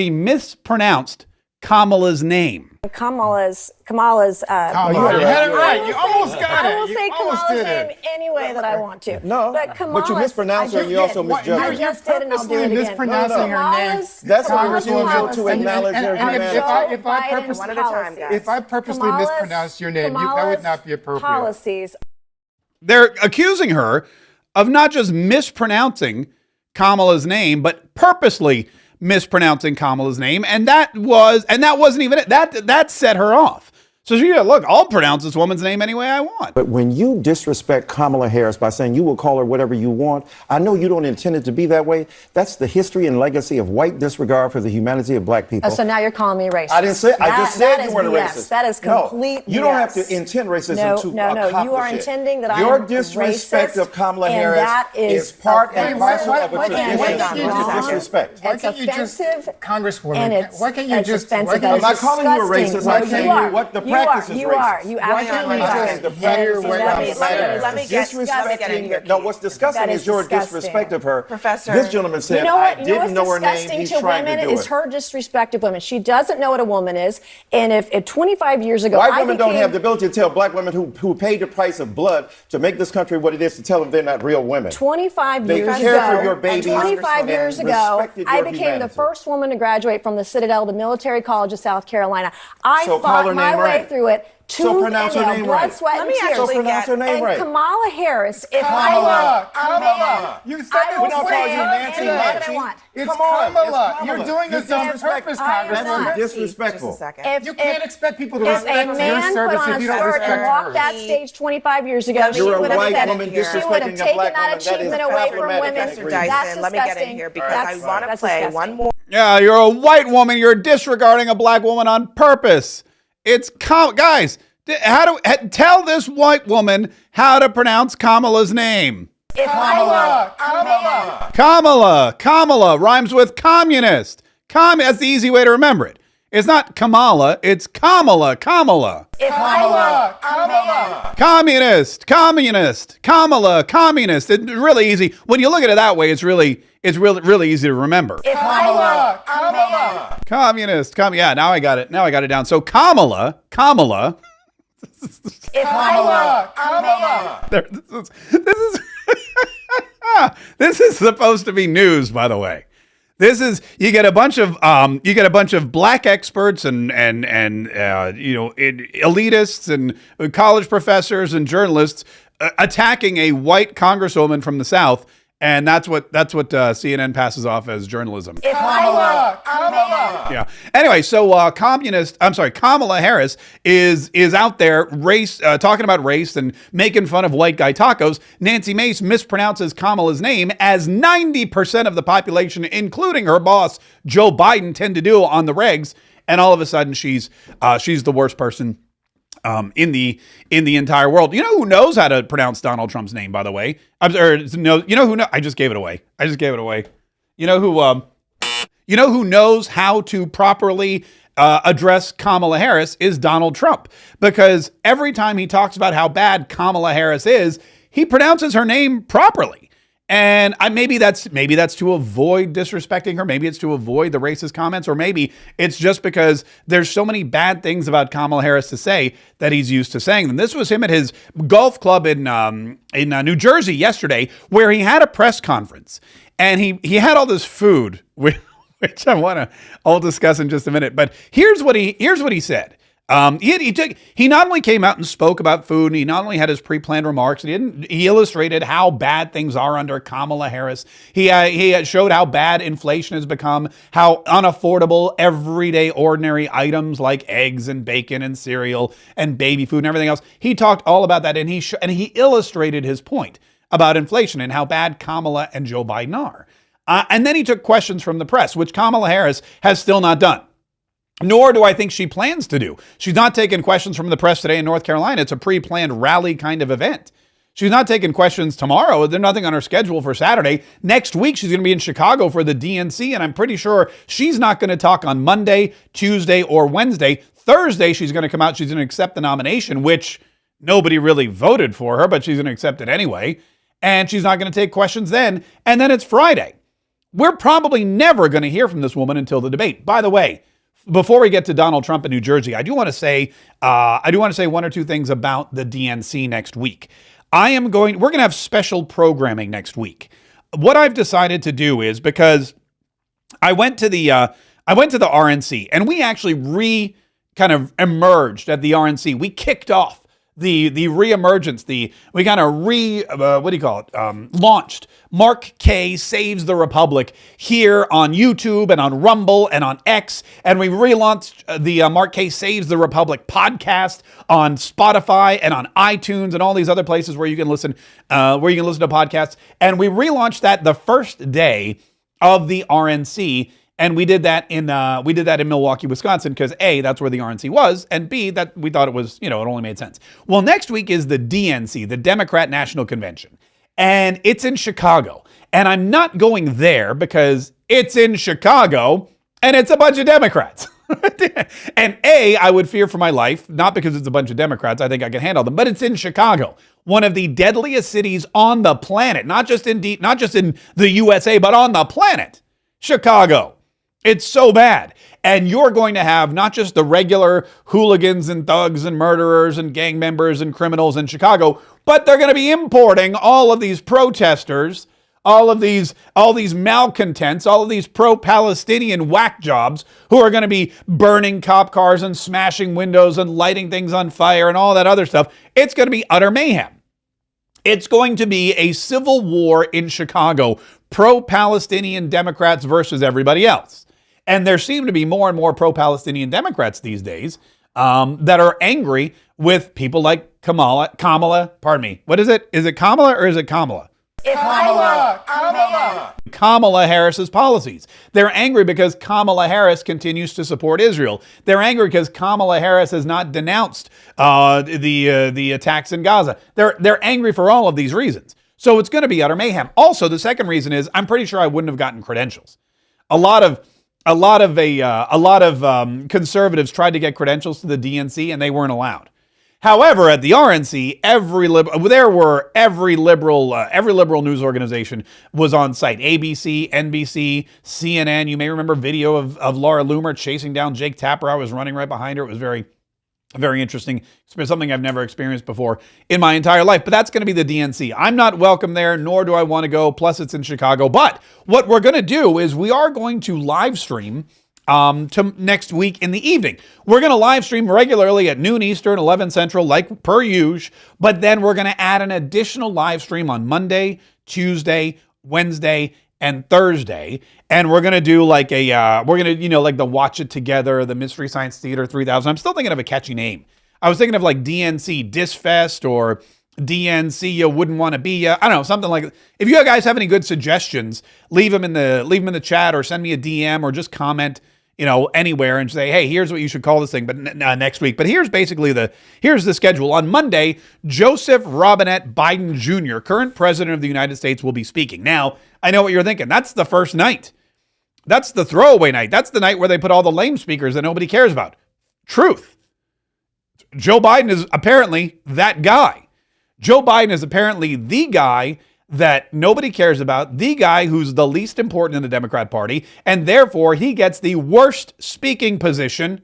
mispronounced Kamala's name. Kamala's. You had it right. You almost got it. I will say Kamala's name any way that I want to. No, but you mispronounced her and you also misjudged her. I just did, and I'll do it again. Mispronouncing her name. That's a refusal to acknowledge her humanity. If I purposely mispronounced your name, that would not be appropriate. Policies. They're accusing her of not just mispronouncing Kamala's name, but purposely mispronouncing Kamala's name, and that wasn't even it. That set her off. So she said, look, I'll pronounce this woman's name any way I want. But when you disrespect Kamala Harris by saying you will call her whatever you want, I know you don't intend it to be that way. That's the history and legacy of white disregard for the humanity of black people. Oh, so now you're calling me racist. I didn't say. I just said you weren't a racist. That is complete. No, you don't have to intend racism to accomplish You are it. intending that Your I'm disrespect racist, of Kamala and Harris that is part and offensive. parcel of a Why can't tradition you just- of disrespect. Why It's can't you just, offensive, Congresswoman, and it's why can't you it's just, offensive. why That can't is I'm not calling you a disgusting. racist. I'm No, telling you are. you what the practice is You racist. are. You absolutely Let do. me get Disgusting. here. No, what's disgusting is your disrespect of her. Professor. This gentleman said, You know what? I didn't know her name. Disgusting He's to trying to women do is it. her disrespect of women. She doesn't know what a woman is. And if 25 years ago, White women don't have the ability to tell black women who paid the price of blood to make this country what it is, to tell them they're not real women. 25 They years care ago, for your babies 25 and years ago, respected I your became humanity. the first woman to graduate from the Citadel, the Military College of South Carolina. I So call fought her my name way right. through it. So pronounce her Blood, name right. sweat, Let and me tears. actually pronounce her name and right. Kamala Harris, if Kamala. I were a man, You said I this will before. say you Nancy any way that I Mace. want. It's Come on, Kamala. it's Kamala. You're doing this You on disrespect- purpose, I am That's Congresswoman. disrespectful. You can't expect people to If respect a your man service put on if a you don't skirt respect and walked hers. that stage 25 years ago, she You're a would have white said woman she would have disrespecting a taken black that woman. That is achievement away from problematic. women. That's Professor Dyson, That's let me get in disgusting. here because I want to That's play disgusting. one more. Yeah, you're a white woman. You're disregarding a black woman on purpose. It's guys. Tell this white woman how to pronounce Kamala's name. If I were a man, Kamala rhymes with communist. That's the easy way to remember it. It's not Kamala, it's Kamala. if I were a man, Communist. Kamala, communist. It's really easy. When you look at it that way, it's really easy to remember. if I were a man, Communist. Yeah, now I got it down. So Kamala. if I were a man, This is supposed to be news, by the way. You get a bunch of black experts and elitists and college professors and journalists attacking a white congresswoman from the South, and that's what CNN passes off as journalism. if I were a man, Yeah. Anyway, so Kamala Harris is out there talking about race and making fun of white guy tacos. Nancy Mace mispronounces Kamala's name, as 90% of the population, including her boss Joe Biden, tend to do on the regs. And all of a sudden, she's the worst person in the entire world. You know who knows how to pronounce Donald Trump's name, by the way? I just gave it away. You know who knows how to properly address Kamala Harris is Donald Trump, because every time he talks about how bad Kamala Harris is, he pronounces her name properly. And maybe that's to avoid disrespecting her. Maybe it's to avoid the racist comments, or maybe it's just because there's so many bad things about Kamala Harris to say that he's used to saying them. This was him at his golf club in New Jersey yesterday, where he had a press conference, and he had all this food, which I'll discuss in just a minute. But here's what he said. He not only came out and spoke about food, and he not only had his pre-planned remarks, he illustrated how bad things are under Kamala Harris. He showed how bad inflation has become, how unaffordable everyday ordinary items like eggs and bacon and cereal and baby food and everything else. He talked all about that, and he illustrated his point about inflation and how bad Kamala and Joe Biden are. And then he took questions from the press, which Kamala Harris has still not done. Nor do I think she plans to do. She's not taking questions from the press today in North Carolina. It's a pre-planned rally kind of event. She's not taking questions tomorrow. There's nothing on her schedule for Saturday. Next week, she's going to be in Chicago for the DNC, and I'm pretty sure she's not going to talk on Monday, Tuesday, or Wednesday. Thursday, she's going to come out. She's going to accept the nomination, which nobody really voted for her, but she's going to accept it anyway. And she's not going to take questions then. And then it's Friday. We're probably never going to hear from this woman until the debate. By the way, before we get to Donald Trump in New Jersey, I do want to say one or two things about the DNC next week. We're going to have special programming next week. What I've decided to do is, because I went to the RNC, and we actually kind of emerged at the RNC. We kicked off the reemergence, we kind of launched Mark Kaye Saves the Republic here on YouTube and on Rumble and on X, and we relaunched the Mark Kaye Saves the Republic podcast on Spotify and on iTunes and all these other places where you can listen to podcasts. And we relaunched that the first day of the RNC. And we did that in Milwaukee, Wisconsin, because A, that's where the RNC was, and B, that we thought it was, it only made sense. Well, next week is the DNC, the Democrat National Convention, and it's in Chicago. And I'm not going there because it's in Chicago and it's a bunch of Democrats. And A, I would fear for my life, not because it's a bunch of Democrats. I think I can handle them, but it's in Chicago, one of the deadliest cities on the planet, not just in the USA, but on the planet. Chicago. It's so bad. And you're going to have not just the regular hooligans and thugs and murderers and gang members and criminals in Chicago, but they're going to be importing all of these protesters, all these malcontents, all of these pro-Palestinian whack jobs who are going to be burning cop cars and smashing windows and lighting things on fire and all that other stuff. It's going to be utter mayhem. It's going to be a civil war in Chicago, pro-Palestinian Democrats versus everybody else. And there seem to be more and more pro-Palestinian Democrats these days that are angry with people like Kamala, pardon me. What is it? Is it Kamala or is it Kamala? Kamala Harris's policies. They're angry because Kamala Harris continues to support Israel. They're angry because Kamala Harris has not denounced the attacks in Gaza. They're angry for all of these reasons. So it's going to be utter mayhem. Also, the second reason is I'm pretty sure I wouldn't have gotten credentials. A lot of conservatives tried to get credentials to the DNC and they weren't allowed. However, at the RNC, every liberal news organization was on site. ABC, NBC, CNN. You may remember video of Laura Loomer chasing down Jake Tapper. I was running right behind her. It was very, very interesting. It's something I've never experienced before in my entire life. But that's going to be the DNC. I'm not welcome there, nor do I want to go. Plus, it's in Chicago. But what we're going to do is we are going to live stream to next week in the evening. We're going to live stream regularly at noon Eastern, 11 Central, like per usual, but then we're going to add an additional live stream on Monday, Tuesday, Wednesday, and Thursday. And we're going to do like like the Watch It Together, the Mystery Science Theater 3000. I'm still thinking of a catchy name. I was thinking of like DNC Disfest or DNC You Wouldn't Want to Be I don't know, something like that. If you guys have any good suggestions, leave them in the chat or send me a DM or just comment anywhere and say, hey, here's what you should call this thing, but next week. But here's the schedule. On Monday, Joseph Robinette Biden Jr., current president of the United States, will be speaking. Now, I know what you're thinking. That's the first night. That's the throwaway night. That's the night where they put all the lame speakers that nobody cares about. Truth. Joe Biden is apparently that guy. Joe Biden is apparently the guy that nobody cares about, the guy who's the least important in the Democrat Party, and therefore he gets the worst speaking position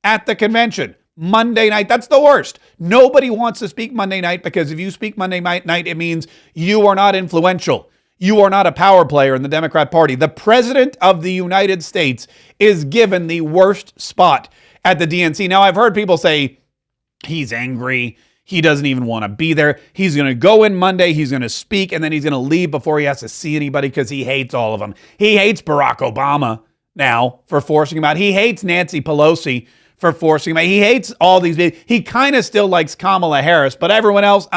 at the convention. Monday night, that's the worst. Nobody wants to speak Monday night because if you speak Monday night, it means you are not influential. You are not a power player in the Democrat Party. The President of the United States is given the worst spot at the DNC. Now, I've heard people say he's angry. He doesn't even want to be there. He's going to go in Monday. He's going to speak, and then he's going to leave before he has to see anybody because he hates all of them. He hates Barack Obama now for forcing him out. He hates Nancy Pelosi for forcing him out. He hates all these. He kind of still likes Kamala Harris, but everyone else,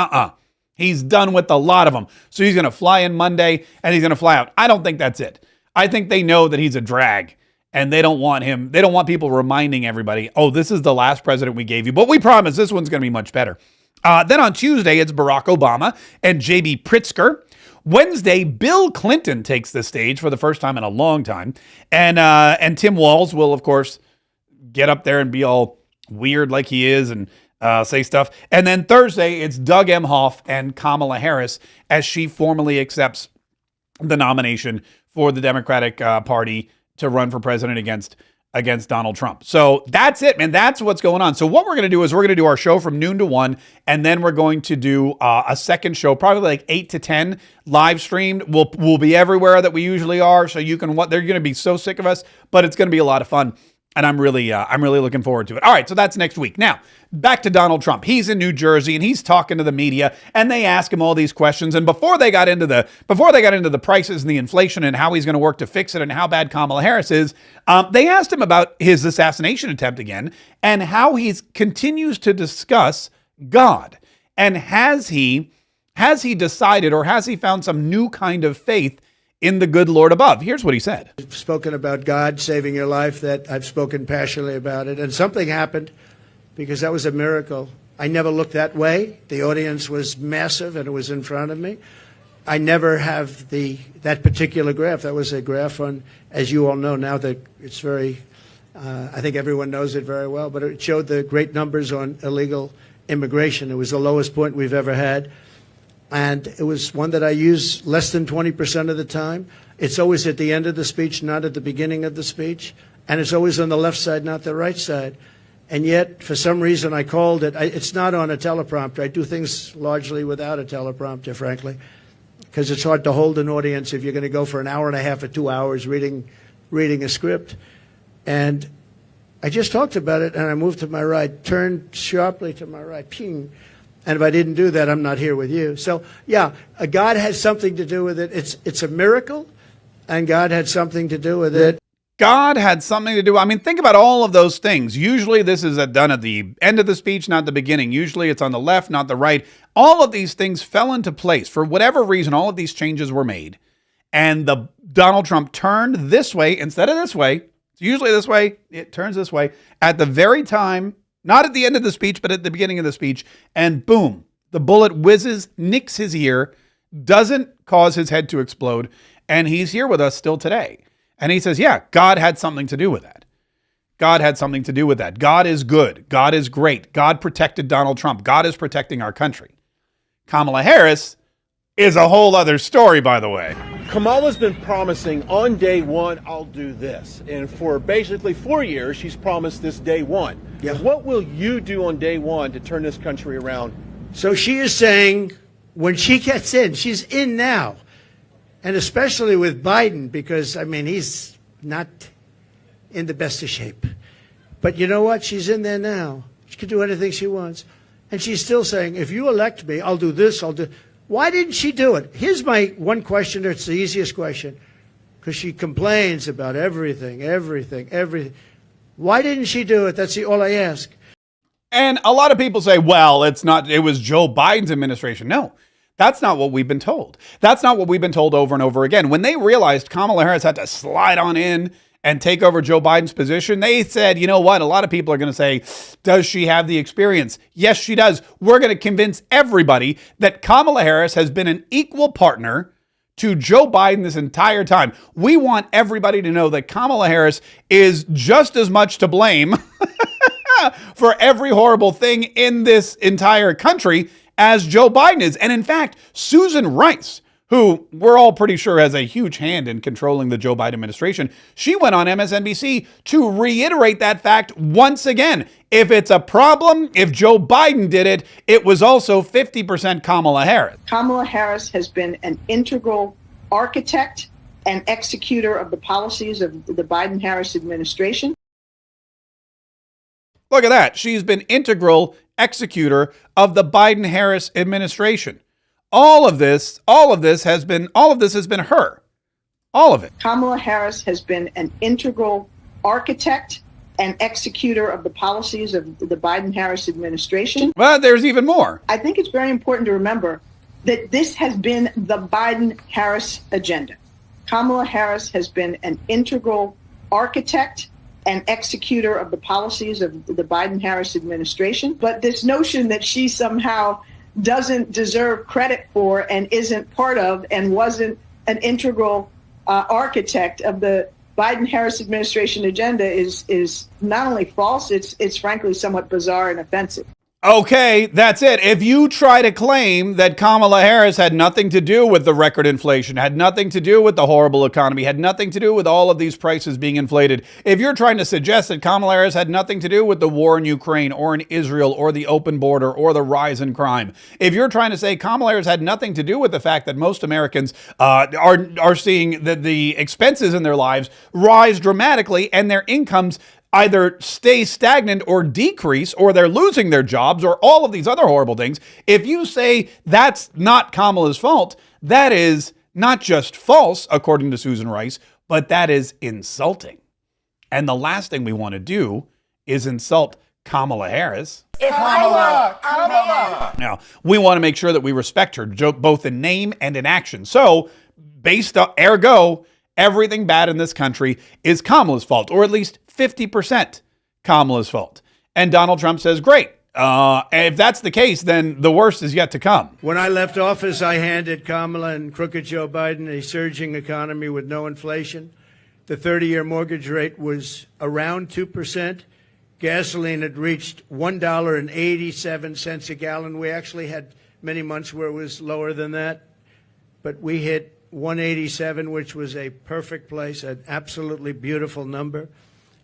He's done with a lot of them. So he's going to fly in Monday, and he's going to fly out. I don't think that's it. I think they know that he's a drag. And they don't want him. They don't want people reminding everybody, oh, this is the last president we gave you, but we promise this one's going to be much better. Then on Tuesday, it's Barack Obama and J.B. Pritzker. Wednesday, Bill Clinton takes the stage for the first time in a long time. And Tim Walz will, of course, get up there and be all weird like he is and say stuff. And then Thursday, it's Doug Emhoff and Kamala Harris as she formally accepts the nomination for the Democratic Party to run for president against Donald Trump. So that's it, man. That's what's going on. So what we're going to do is we're going to do our show from noon to 1, and then we're going to do a second show, probably like 8 to 10, live streamed. We'll be everywhere that we usually are, so you can. They're going to be so sick of us, but it's going to be a lot of fun. And I'm really looking forward to it. All right, so that's next week. Now, back to Donald Trump. He's in New Jersey and he's talking to the media, and they ask him all these questions. And before they got into the prices and the inflation and how he's going to work to fix it and how bad Kamala Harris is, they asked him about his assassination attempt again and how he continues to discuss God. And has he decided, or has he found some new kind of faith in the good Lord above? Here's what he said. I've spoken about God saving your life, that I've spoken passionately about it. And something happened, because that was a miracle. I never looked that way. The audience was massive and it was in front of me. I never have that particular graph. That was a graph on, as you all know now, that it's very, I think everyone knows it very well, but it showed the great numbers on illegal immigration. It was the lowest point we've ever had. And it was one that I use less than 20% of the time. It's always at the end of the speech, not at the beginning of the speech. And it's always on the left side, not the right side. And yet, for some reason, I called it. It's not on a teleprompter. I do things largely without a teleprompter, frankly, because it's hard to hold an audience if you're going to go for an hour and a half or 2 hours reading a script. And I just talked about it, and I moved to my right, turned sharply to my right, ping. And if I didn't do that, I'm not here with you. So, yeah, God has something to do with it. It's a miracle, and God had something to do with it. God had something to do. I mean, think about all of those things. Usually this is done at the end of the speech, not the beginning. Usually it's on the left, not the right. All of these things fell into place. For whatever reason, all of these changes were made. And Donald Trump turned this way instead of this way. It's usually this way. It turns this way at the very time. Not at the end of the speech, but at the beginning of the speech. And boom, the bullet whizzes, nicks his ear, doesn't cause his head to explode. And he's here with us still today. And he says, yeah, God had something to do with that. God had something to do with that. God is good. God is great. God protected Donald Trump. God is protecting our country. Kamala Harris is a whole other story, by the way. Kamala's been promising on day one, I'll do this. And for basically 4 years, she's promised this day one. Yeah. What will you do on day one to turn this country around? So she is saying when she gets in, she's in now. And especially with Biden, because, I mean, he's not in the best of shape. But you know what? She's in there now. She can do anything she wants. And she's still saying, if you elect me, I'll do this, I'll do... Why didn't she do it? Here's my one question. It's the easiest question. Because she complains about everything. Why didn't she do it? That's all I ask. And a lot of people say, well, it was Joe Biden's administration. No, that's not what we've been told. That's not what we've been told over and over again. When they realized Kamala Harris had to slide on in and take over Joe Biden's position, they said, you know what? A lot of people are going to say, does she have the experience? Yes, she does. We're going to convince everybody that Kamala Harris has been an equal partner to Joe Biden this entire time. We want everybody to know that Kamala Harris is just as much to blame for every horrible thing in this entire country as Joe Biden is. And in fact, Susan Rice, who we're all pretty sure has a huge hand in controlling the Joe Biden administration, she went on MSNBC to reiterate that fact once again. If it's a problem, if Joe Biden did it, it was also 50% Kamala Harris. Kamala Harris has been an integral architect and executor of the policies of the Biden-Harris administration. Look at that. She's been integral executor of the Biden-Harris administration. All of this has been her. All of it. Kamala Harris has been an integral architect and executor of the policies of the Biden-Harris administration. Well, there's even more. I think it's very important to remember that this has been the Biden-Harris agenda. Kamala Harris has been an integral architect and executor of the policies of the Biden-Harris administration. But this notion that she somehow doesn't deserve credit for and isn't part of and wasn't an integral architect of the Biden-Harris administration agenda is not only false, it's frankly somewhat bizarre and offensive. Okay, that's it. If you try to claim that Kamala Harris had nothing to do with the record inflation, had nothing to do with the horrible economy, had nothing to do with all of these prices being inflated, if you're trying to suggest that Kamala Harris had nothing to do with the war in Ukraine or in Israel or the open border or the rise in crime, if you're trying to say Kamala Harris had nothing to do with the fact that most Americans are seeing that the expenses in their lives rise dramatically and their incomes either stay stagnant or decrease, or they're losing their jobs, or all of these other horrible things, if you say that's not Kamala's fault, that is not just false, according to Susan Rice, but that is insulting. And the last thing we want to do is insult Kamala Harris. Kamala! Now, we want to make sure that we respect her, both in name and in action. So, ergo, everything bad in this country is Kamala's fault, or at least 50% Kamala's fault. And Donald Trump says, great. If that's the case, then the worst is yet to come. When I left office, I handed Kamala and crooked Joe Biden a surging economy with no inflation. The 30-year mortgage rate was around 2%. Gasoline had reached $1.87 a gallon. We actually had many months where it was lower than that, but we hit 187, which was a perfect place, an absolutely beautiful number.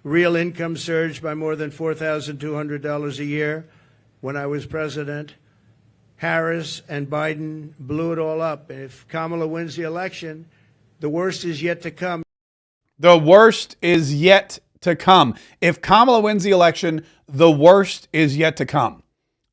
Real income surged by more than $4,200 a year when I was president. Harris and Biden blew it all up. And if Kamala wins the election, the worst is yet to come. The worst is yet to come. If Kamala wins the election, the worst is yet to come.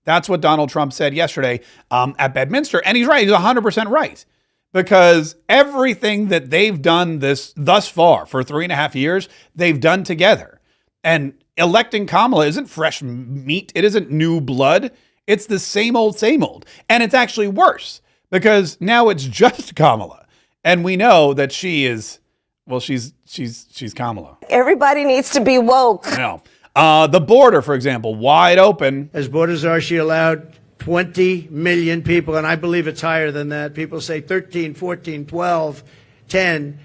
That's what Donald Trump said yesterday at Bedminster. And he's right. He's 100% right. Because everything that they've done thus far for 3.5 years, they've done together. And electing Kamala isn't fresh meat. It isn't new blood. It's the same old, same old. And it's actually worse because now it's just Kamala. And we know that she is, well, she's Kamala. Everybody needs to be woke. No. The border, for example, wide open. As borders are, she allowed 20 million people, and I believe it's higher than that. People say 13, 14, 12, 10,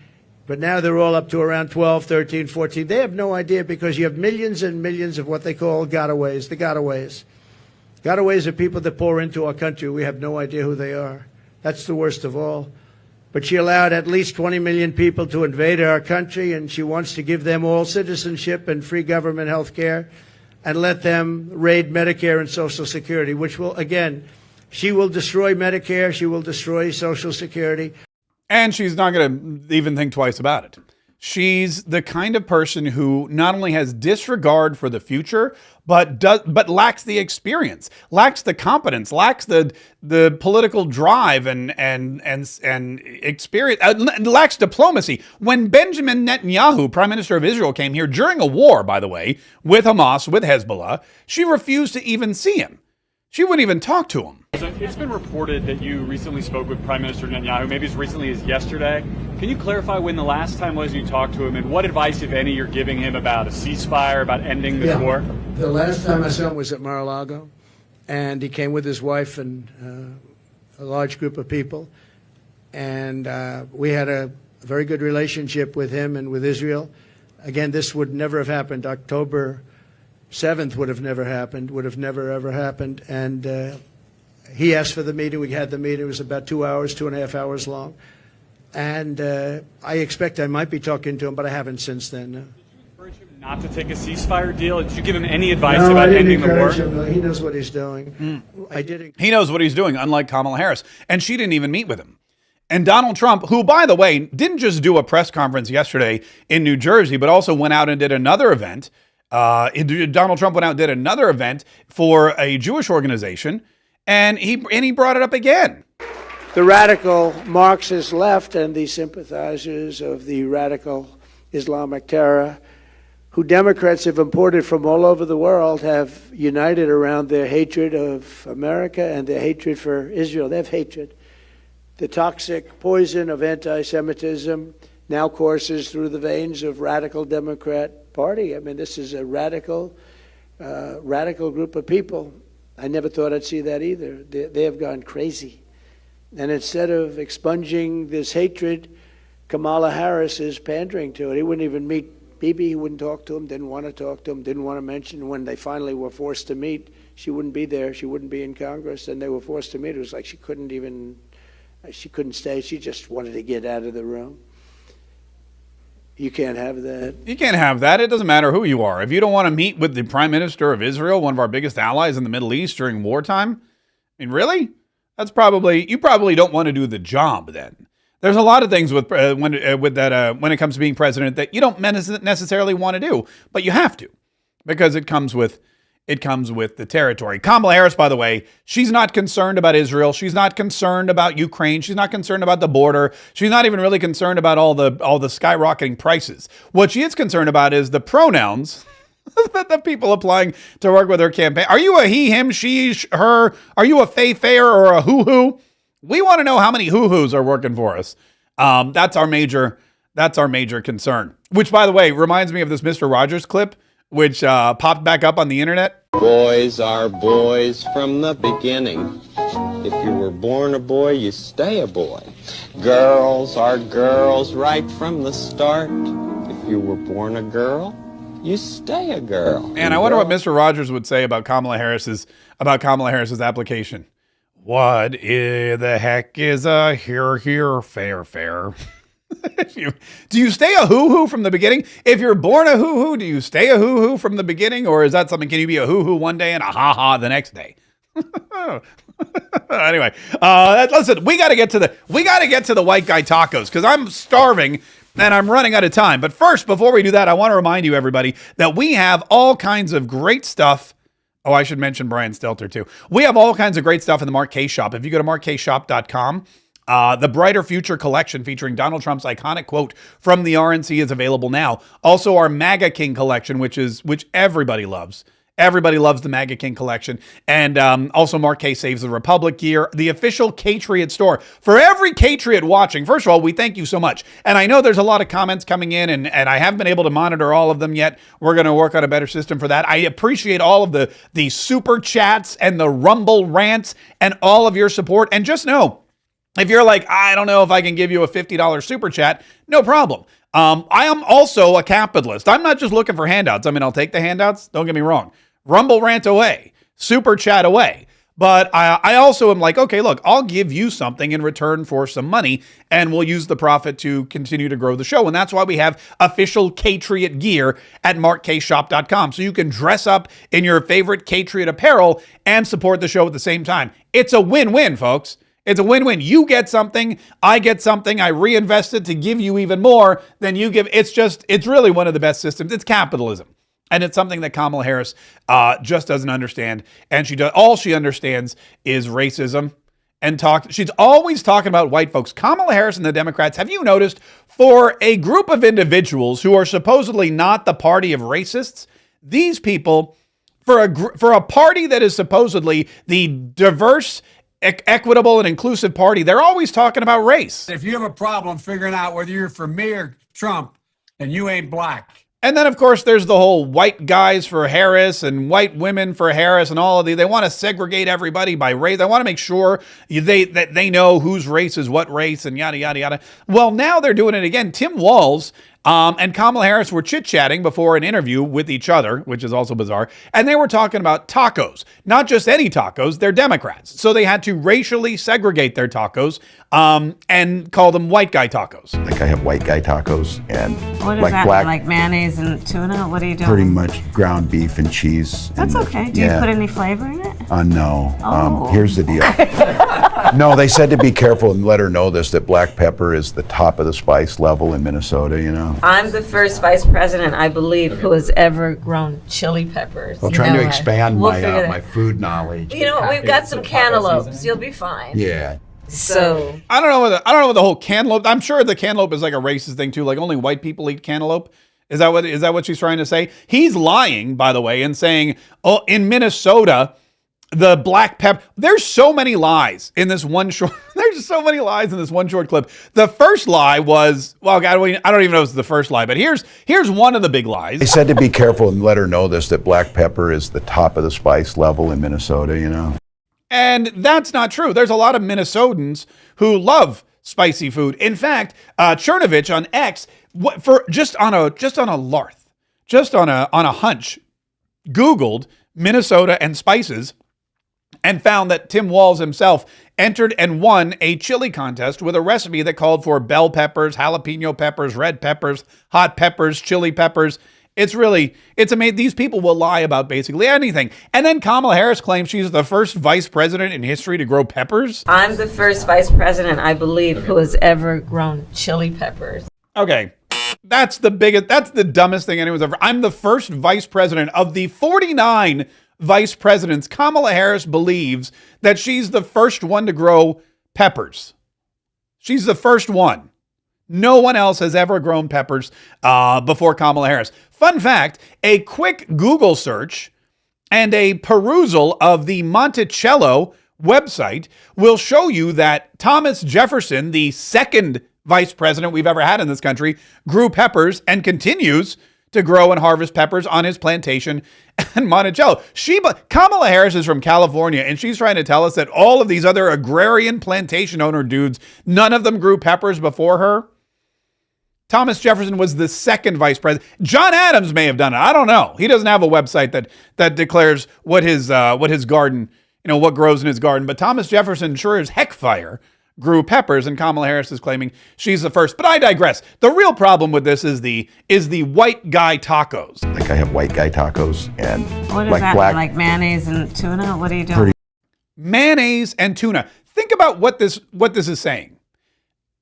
but now they're all up to around 12, 13, 14. They have no idea because you have millions and millions of what they call gotaways, the gotaways. Gotaways are people that pour into our country. We have no idea who they are. That's the worst of all. But she allowed at least 20 million people to invade our country, and she wants to give them all citizenship and free government health care, and let them raid Medicare and Social Security, which will, again, she will destroy Medicare, she will destroy Social Security. And she's not going to even think twice about it. She's the kind of person who not only has disregard for the future, but lacks the experience, lacks the competence, lacks the political drive and experience, lacks diplomacy. When Benjamin Netanyahu, Prime Minister of Israel, came here during a war, by the way, with Hamas, with Hezbollah, she refused to even see him. She wouldn't even talk to him. So it's been reported that you recently spoke with Prime Minister Netanyahu, maybe as recently as yesterday. Can you clarify when the last time was you talked to him and what advice, if any, you're giving him about a ceasefire, about ending this war? The last time I saw him was at Mar-a-Lago, and he came with his wife and a large group of people. And we had a very good relationship with him and with Israel. Again, this would never have happened. October 7th would have never happened, would have never, ever happened. And He asked for the meeting. We had the meeting. It was about 2 hours, 2.5 hours long. And I expect I might be talking to him, but I haven't since then. No. Encourage him not to take a ceasefire deal? Did you give him any advice about ending the war? He knows what he's doing. I did. He knows what he's doing, unlike Kamala Harris. And she didn't even meet with him. And Donald Trump, who, by the way, didn't just do a press conference yesterday in New Jersey, but also went out and did another event. Donald Trump went out and did another event for a Jewish organization, and he brought it up again. The radical Marxist left and the sympathizers of the radical Islamic terror, who Democrats have imported from all over the world, have united around their hatred of America and their hatred for Israel. They have hatred. The toxic poison of anti-Semitism now courses through the veins of radical Democrat Party. I mean, this is a radical group of people. I never thought I'd see that either. They have gone crazy. And instead of expunging this hatred, Kamala Harris is pandering to it. He wouldn't even meet Bibi. He wouldn't talk to him, didn't want to talk to him, didn't want to mention. When they finally were forced to meet, she wouldn't be there. She wouldn't be in Congress. And they were forced to meet. It was like she couldn't stay. She just wanted to get out of the room. You can't have that. You can't have that. It doesn't matter who you are. If you don't want to meet with the Prime Minister of Israel, one of our biggest allies in the Middle East during wartime, I mean, really? You probably don't want to do the job then. There's a lot of things when it comes to being president that you don't necessarily want to do, but you have to, because it comes with the territory. Kamala Harris, by the way, she's not concerned about Israel. She's not concerned about Ukraine. She's not concerned about the border. She's not even really concerned about all the skyrocketing prices. What she is concerned about is the pronouns that the people applying to work with her campaign. Are you a he, him, she, her? Are you a fay-fayer or a hoo-hoo? We want to know how many hoo-hoos are working for us. That's our major concern. Which, by the way, reminds me of this Mr. Rogers clip, which popped back up on the internet. Boys are boys from the beginning. If you were born a boy, you stay a boy. Girls are girls right from the start. If you were born a girl, you stay a girl. And I wonder what Mr. Rogers would say about Kamala Harris's application. What the heck is a here, fair? Do you stay a hoo-hoo from the beginning? If you're born a hoo-hoo, do you stay a hoo-hoo from the beginning? Or is that something, can you be a hoo-hoo one day and a ha-ha the next day? Anyway, listen, we got to get to the white guy tacos, because I'm starving and I'm running out of time. But first, before we do that, I want to remind you, everybody, that we have all kinds of great stuff. Oh, I should mention Brian Stelter, too. We have all kinds of great stuff in the Mark Kaye Shop. If you go to markshop.com, the Brighter Future collection featuring Donald Trump's iconic quote from the RNC is available now. Also, our MAGA King collection, which everybody loves. Everybody loves the MAGA King collection. And also Mark Kaye Saves the Republic gear, the official Katriot store. For every Katriot watching, first of all, we thank you so much. And I know there's a lot of comments coming in, and I haven't been able to monitor all of them yet. We're going to work on a better system for that. I appreciate all of the super chats and the Rumble rants and all of your support. And just know, if you're like, I don't know if I can give you a $50 super chat, no problem. I am also a capitalist. I'm not just looking for handouts. I mean, I'll take the handouts. Don't get me wrong. Rumble rant away, super chat away. But I also am like, okay, look, I'll give you something in return for some money, and we'll use the profit to continue to grow the show. And that's why we have official Katriot gear at markshop.com. So you can dress up in your favorite Katriot apparel and support the show at the same time. It's a win-win, folks. It's a win-win. You get something, I get something, I reinvest it to give you even more than you give. It's really one of the best systems. It's capitalism. And it's something that Kamala Harris just doesn't understand. And all she understands is racism and talk. She's always talking about white folks. Kamala Harris and the Democrats, have you noticed, for a group of individuals who are supposedly not the party of racists, these people, for a party that is supposedly the diverse, equitable, and inclusive party, they're always talking about race. If you have a problem figuring out whether you're for me or Trump, then you ain't black. And then, of course, there's the whole white guys for Harris and white women for Harris and all of they want to segregate everybody by race. They want to make sure that they know whose race is what race and yada, yada, yada. Well, now they're doing it again. Tim Walz And Kamala Harris were chit-chatting before an interview with each other, which is also bizarre. And they were talking about tacos, not just any tacos, they're Democrats. So they had to racially segregate their tacos and call them white guy tacos. Like I have white guy tacos and What is like that? black, Like mayonnaise and tuna? What are you doing? pretty much ground beef and cheese. That's and, okay. Do you put any flavor in it? No. Oh. Here's the deal. No, they said to be careful and let her know this, that black pepper is the top of the spice level in Minnesota, you know. I'm the first vice president, I believe, who has ever grown chili peppers. I'm trying to expand my food knowledge. You know, we've got some cantaloupes. You'll be fine. Yeah. So I don't know what the whole cantaloupe. I'm sure the cantaloupe is like a racist thing too. Like only white people eat cantaloupe. Is that what she's trying to say? He's lying, by the way, and saying, oh, in Minnesota, the black pepper. There's so many lies in this one short. There's so many lies in this one short clip. The first lie was, well, God, I don't even know if it's the first lie, but here's one of the big lies. They said to be careful and let her know this, that black pepper is the top of the spice level in Minnesota, you know. And that's not true. There's a lot of Minnesotans who love spicy food. In fact, Chernovich on X, just on a hunch, Googled Minnesota and spices and found that Tim Walz himself entered and won a chili contest with a recipe that called for bell peppers, jalapeno peppers, red peppers, hot peppers, chili peppers. It's amazing. These people will lie about basically anything. And then Kamala Harris claims she's the first vice president in history to grow peppers. I'm the first vice president, I believe, who has ever grown chili peppers. Okay. That's the dumbest thing anyone's ever. I'm the first vice president of the 49 vice presidents. Kamala Harris believes that she's the first one to grow peppers. She's the first one. No one else has ever grown peppers before Kamala Harris. Fun fact, a quick Google search and a perusal of the Monticello website will show you that Thomas Jefferson, the second vice president we've ever had in this country, grew peppers and continues to grow and harvest peppers on his plantation in Monticello. Kamala Harris is from California, and she's trying to tell us that all of these other agrarian plantation owner dudes, none of them grew peppers before her. Thomas Jefferson was the second vice president. John Adams may have done it. I don't know. He doesn't have a website that declares what his garden, what grows in his garden. But Thomas Jefferson sure as heck fire grew peppers, and Kamala Harris is claiming she's the first. But I digress. The real problem with this is the white guy tacos. Like I have white guy tacos and what is like that? black, like mayonnaise and tuna? What are you doing? Mayonnaise and tuna. Think about what this is saying.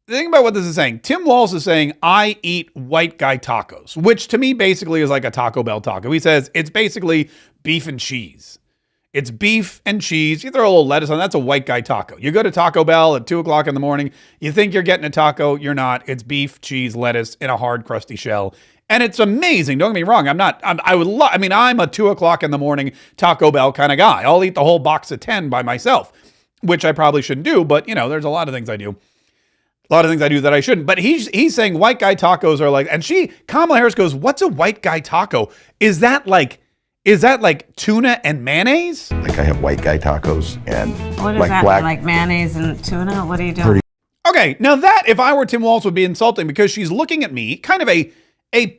Think about what this is saying. Tim Walz is saying, I eat white guy tacos, which to me basically is like a Taco Bell taco. He says it's basically beef and cheese. It's beef and cheese. You throw a little lettuce on, that's a white guy taco. You go to Taco Bell at 2 o'clock in the morning. You think you're getting a taco. You're not. It's beef, cheese, lettuce in a hard, crusty shell. And it's amazing. Don't get me wrong. I'm a 2 o'clock in the morning Taco Bell kind of guy. I'll eat the whole box of 10 by myself, which I probably shouldn't do. But, there's a lot of things I do. A lot of things I do that I shouldn't. But he's saying white guy tacos are like, and Kamala Harris goes, what's a white guy taco? Is that like tuna and mayonnaise? Like I have white guy tacos and what is like that? black, like mayonnaise and tuna? What are you doing? Okay, now that, if I were Tim Walz, would be insulting because she's looking at me, kind of a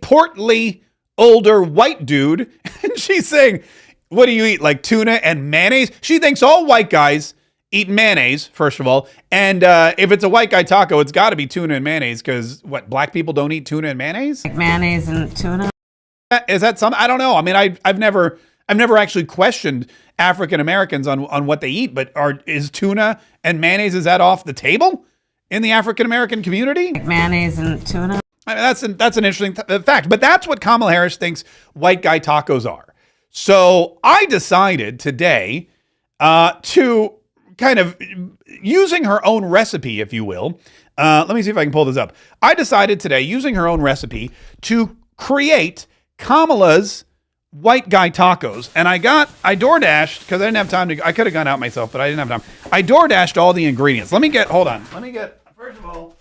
portly, older white dude, and she's saying, what do you eat, like tuna and mayonnaise? She thinks all white guys eat mayonnaise, first of all, and if it's a white guy taco, it's got to be tuna and mayonnaise because, black people don't eat tuna and mayonnaise? Like mayonnaise and tuna? Is that something? I don't know. I mean, I've never actually questioned African Americans on what they eat, but is tuna and mayonnaise, is that off the table in the African American community? Like mayonnaise and tuna? I mean, that's an interesting fact, but that's what Kamala Harris thinks white guy tacos are. So I decided today to kind of using her own recipe, if you will. Let me see if I can pull this up. I decided today, using her own recipe, to create Kamala's white guy tacos. And I DoorDashed, because I didn't have time I could have gone out myself, but I didn't have time. I DoorDashed all the ingredients. First of all,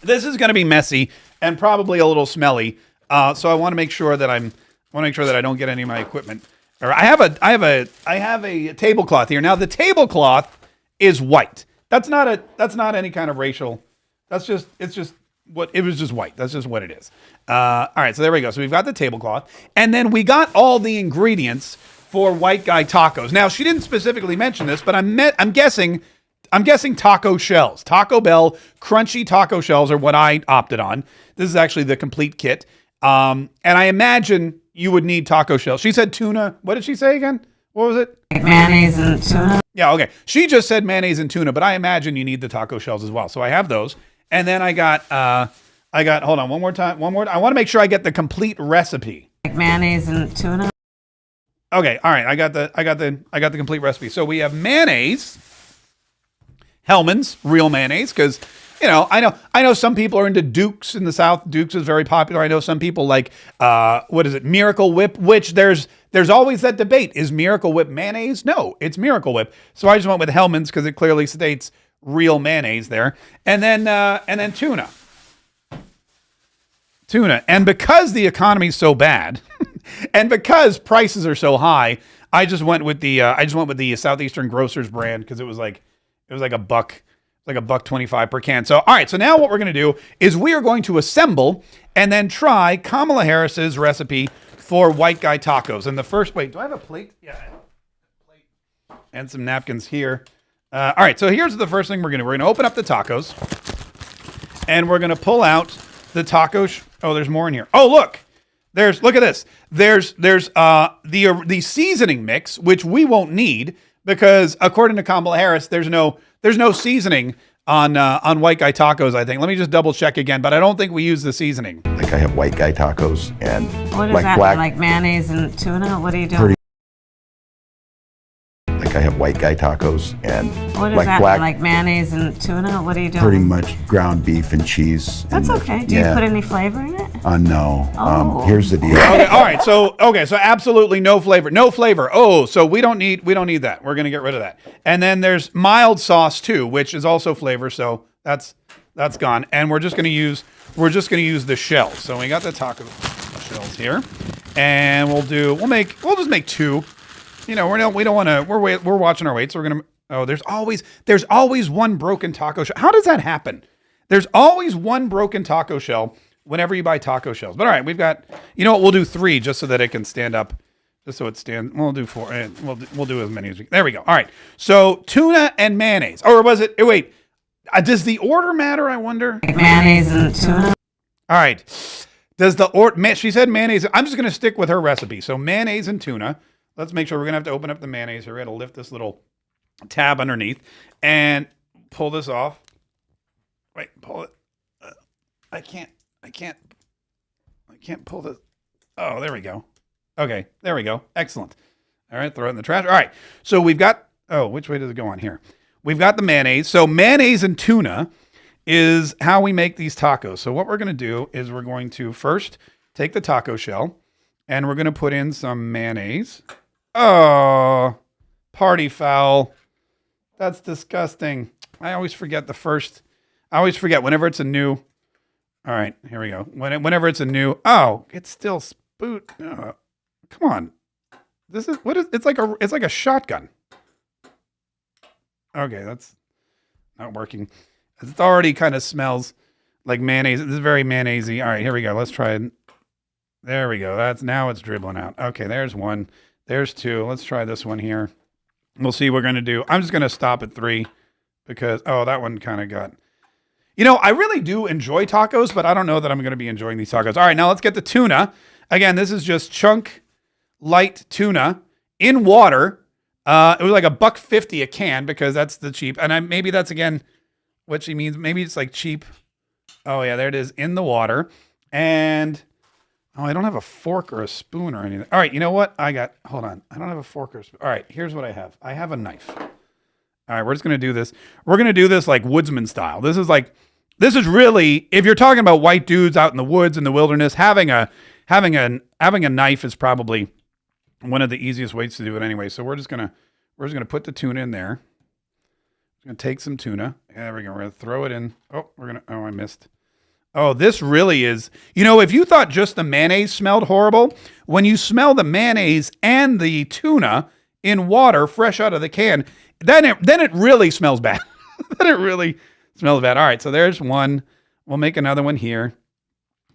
this is going to be messy and probably a little smelly. So I want to make sure that I don't get any of my equipment. I have a tablecloth here. Now the tablecloth is white. That's not any kind of racial. It's just what it was just white. That's just what it is. All right, so there we go. So we've got the tablecloth, and then we got all the ingredients for white guy tacos. Now she didn't specifically mention this, but I'm guessing taco shells. Taco Bell crunchy taco shells are what I opted on. This is actually the complete kit. And I imagine you would need taco shells. She said tuna. What did she say again? What was it? Mayonnaise and tuna. Yeah, okay. She just said mayonnaise and tuna, but I imagine you need the taco shells as well. So I have those. And then I got, hold on, one more time. I want to make sure I get the complete recipe. Mayonnaise and tuna. Okay, all right. I got the complete recipe. So we have mayonnaise, Hellman's real mayonnaise, because I know some people are into Duke's in the South. Duke's is very popular. I know some people like Miracle Whip, which there's always that debate. Is Miracle Whip mayonnaise? No, it's Miracle Whip. So I just went with Hellman's because it clearly states real mayonnaise there. And then tuna. And because the economy's so bad, and because prices are so high, I just went with the Southeastern Grocers brand because it was like a buck. Like $1.25 per can. So, all right. So now what we're going to do is we are going to assemble and then try Kamala Harris's recipe for white guy tacos. And the first, wait, do I have a plate? Yeah. Plate. And some napkins here. All right. So here's the first thing we're going to do. We're going to open up the tacos and we're going to pull out the tacos. Oh, there's more in here. Oh, look, look at this. There's the seasoning mix, which we won't need because according to Kamala Harris, there's no seasoning on white guy tacos, I think. Let me just double check again, but I don't think we use the seasoning. Like I have white guy tacos and what is like that? black, like mayonnaise and tuna? What are you doing? Like I have white guy tacos and what is like that? black, like mayonnaise and tuna? What are you doing? pretty much ground beef and cheese. That's okay. Do you put any flavor in it? No. Oh. Here's the deal. Okay, all right. So absolutely no flavor. No flavor. Oh, so we don't need that. We're gonna get rid of that. And then there's mild sauce too, which is also flavor. So that's gone. And we're just gonna use the shells. So we got the taco shells here, and we'll just make two. We don't want to. We're watching our weight, so we're gonna. Oh, there's always one broken taco shell. How does that happen? There's always one broken taco shell whenever you buy taco shells. But all right, we've got. You know what? We'll do 3 just so that it can stand up. Just so it stands. We'll do 4. And we'll do as many as we. There we go. All right. So tuna and mayonnaise, or was it? Wait. Does the order matter? I wonder. Mayonnaise and tuna. All right. Does the order? She said mayonnaise. I'm just gonna stick with her recipe. So mayonnaise and tuna. Let's make sure we're going to have to open up the mayonnaise here. We're going to lift this little tab underneath and pull this off. Wait, pull it. I can't pull this. Oh, there we go. Okay, there we go. Excellent. All right, throw it in the trash. All right, so we've got, which way does it go on here? We've got the mayonnaise. So mayonnaise and tuna is how we make these tacos. So what we're going to do is we're going to first take the taco shell and we're going to put in some mayonnaise. Oh, party foul. That's disgusting. I always forget whenever it's a new. All right, here we go. Whenever it's a new. Oh, it's still spoot. Come on. It's like a shotgun. Okay, that's not working. It already kind of smells like mayonnaise. This is very mayonnaise-y. All right, here we go. Let's try it. There we go. Now it's dribbling out. Okay, there's 1. There's 2. Let's try this one here. We'll see what we're going to do. I'm just going to stop at 3 because, that one kind of got... I really do enjoy tacos, but I don't know that I'm going to be enjoying these tacos. All right, now let's get the tuna. Again, this is just chunk light tuna in water. It was like $1.50 a can because that's the cheap. And maybe that's, again, what she means. Maybe it's like cheap. Oh, yeah, there it is in the water. And... oh, I don't have a fork or a spoon or anything. All right, you know what? Hold on. I don't have a fork or a spoon. All right, here's what I have. I have a knife. All right, we're just going to do this. We're going to do this like woodsman style. This is really, if you're talking about white dudes out in the woods in the wilderness, having a knife is probably one of the easiest ways to do it anyway. So we're just going to put the tuna in there. We're going to take some tuna. There we go. We're going to throw it in. I missed. Oh, this really is, if you thought just the mayonnaise smelled horrible, when you smell the mayonnaise and the tuna in water fresh out of the can, then it really smells bad. Then it really smells bad. All right, so there's one We'll make another one here.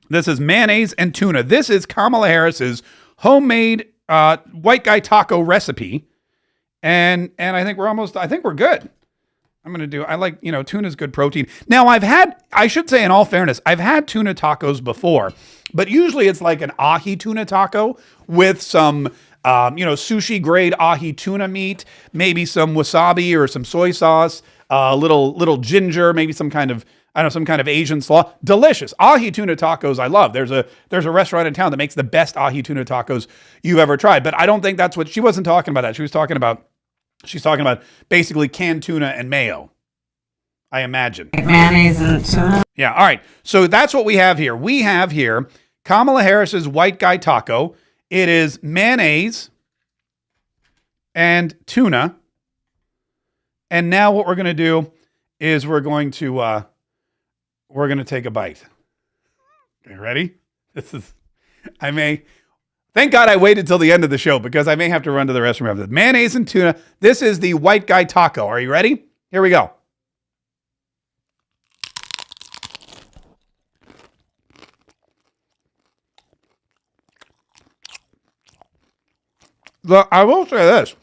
This is mayonnaise and tuna. This is Kamala Harris's homemade white guy taco recipe. And I think we're good. I'm going to do, I like, tuna's good protein. Now I should say in all fairness, I've had tuna tacos before, but usually it's like an ahi tuna taco with some, sushi grade ahi tuna meat, maybe some wasabi or some soy sauce, a little ginger, maybe some kind of Asian slaw. Delicious. Ahi tuna tacos I love. There's a restaurant in town that makes the best ahi tuna tacos you've ever tried, but I don't think that's what, she wasn't talking about that. She's talking about basically canned tuna and mayo, I imagine. Mayonnaise and tuna. Yeah, all right. So that's what we have here. We have here Kamala Harris's white guy taco. It is mayonnaise and tuna. And now what we're going to do is we're going to take a bite. Okay, ready? Thank God I waited till the end of the show because I may have to run to the restroom after this. Mayonnaise and tuna. This is the white guy taco. Are you ready? Here we go. I will say this.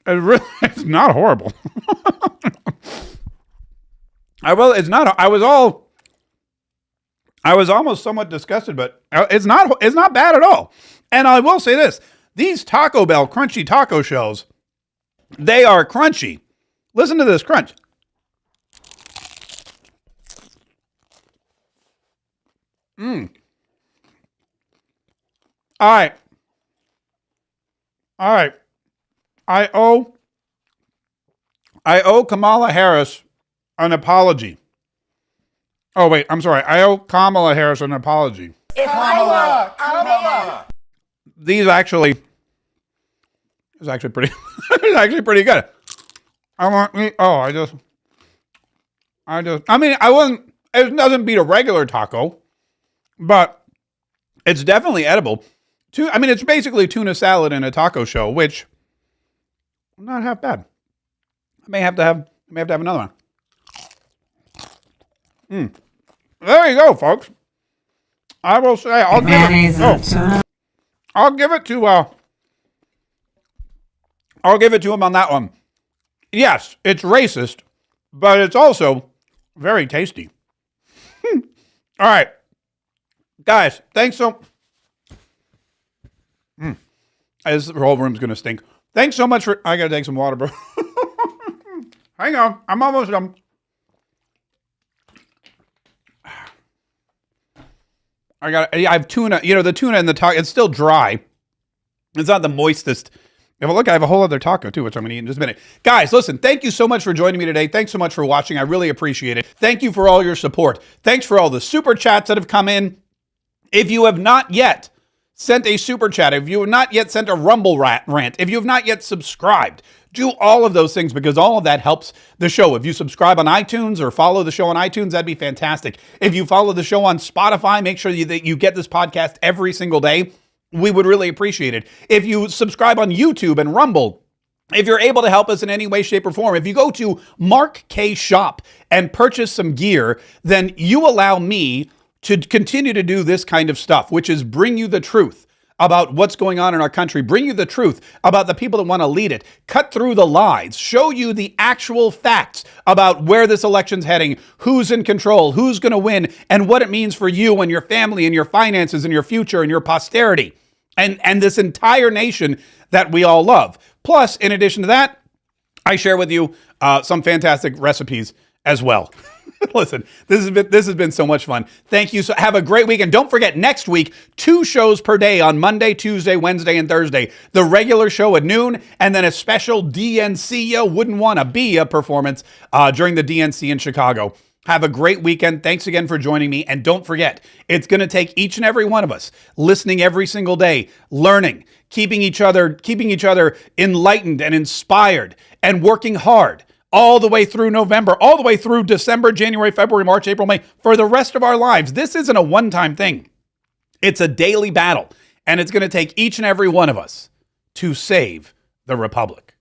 It's not horrible. It's not. I was almost somewhat disgusted, but it's not bad at all. And I will say this. These Taco Bell crunchy taco shells, they are crunchy. Listen to this crunch. All right. I owe Kamala Harris an apology. Oh, wait, I'm sorry. I owe Kamala Harris an apology. Kamala. These actually, it's actually pretty, it's actually pretty good. It doesn't beat a regular taco, but it's definitely edible. It's basically tuna salad in a taco shell, which not half bad. I may have to have another one. There you go, folks. I will say I'll give it to him on that one. Yes, it's racist, but it's also very tasty. All right, guys, thanks so. This whole room's gonna stink. Thanks so much for. I gotta take some water, bro. Hang on, I'm almost done. I have tuna. The tuna in the taco, it's still dry. It's not the moistest. If I look, I have a whole other taco too, which I'm going to eat in just a minute. Guys, listen, thank you so much for joining me today. Thanks so much for watching. I really appreciate it. Thank you for all your support. Thanks for all the super chats that have come in. If you have not yet sent a super chat, if you have not yet sent a Rumble rant, if you have not yet subscribed, do all of those things because all of that helps the show. If you subscribe on iTunes or follow the show on iTunes, that'd be fantastic. If you follow the show on Spotify, make sure that you get this podcast every single day. We would really appreciate it. If you subscribe on YouTube and Rumble, if you're able to help us in any way, shape, or form, if you go to Mark Kaye Shop and purchase some gear, then you allow me to continue to do this kind of stuff, which is bring you the truth about what's going on in our country, bring you the truth about the people that want to lead it, cut through the lies, show you the actual facts about where this election's heading, who's in control, who's going to win, and what it means for you and your family and your finances and your future and your posterity and this entire nation that we all love. Plus, in addition to that, I share with you some fantastic recipes as well. Listen, this has been so much fun. Thank you. So have a great week. And don't forget, next week, 2 shows per day on Monday, Tuesday, Wednesday, and Thursday. The regular show at noon, and then a special DNC You Wouldn't Want to Be a performance during the DNC in Chicago. Have a great weekend. Thanks again for joining me. And don't forget, it's going to take each and every one of us listening every single day, learning, keeping each other enlightened and inspired, and working hard all the way through November, all the way through December, January, February, March, April, May, for the rest of our lives. This isn't a one-time thing. It's a daily battle, and it's going to take each and every one of us to save the Republic.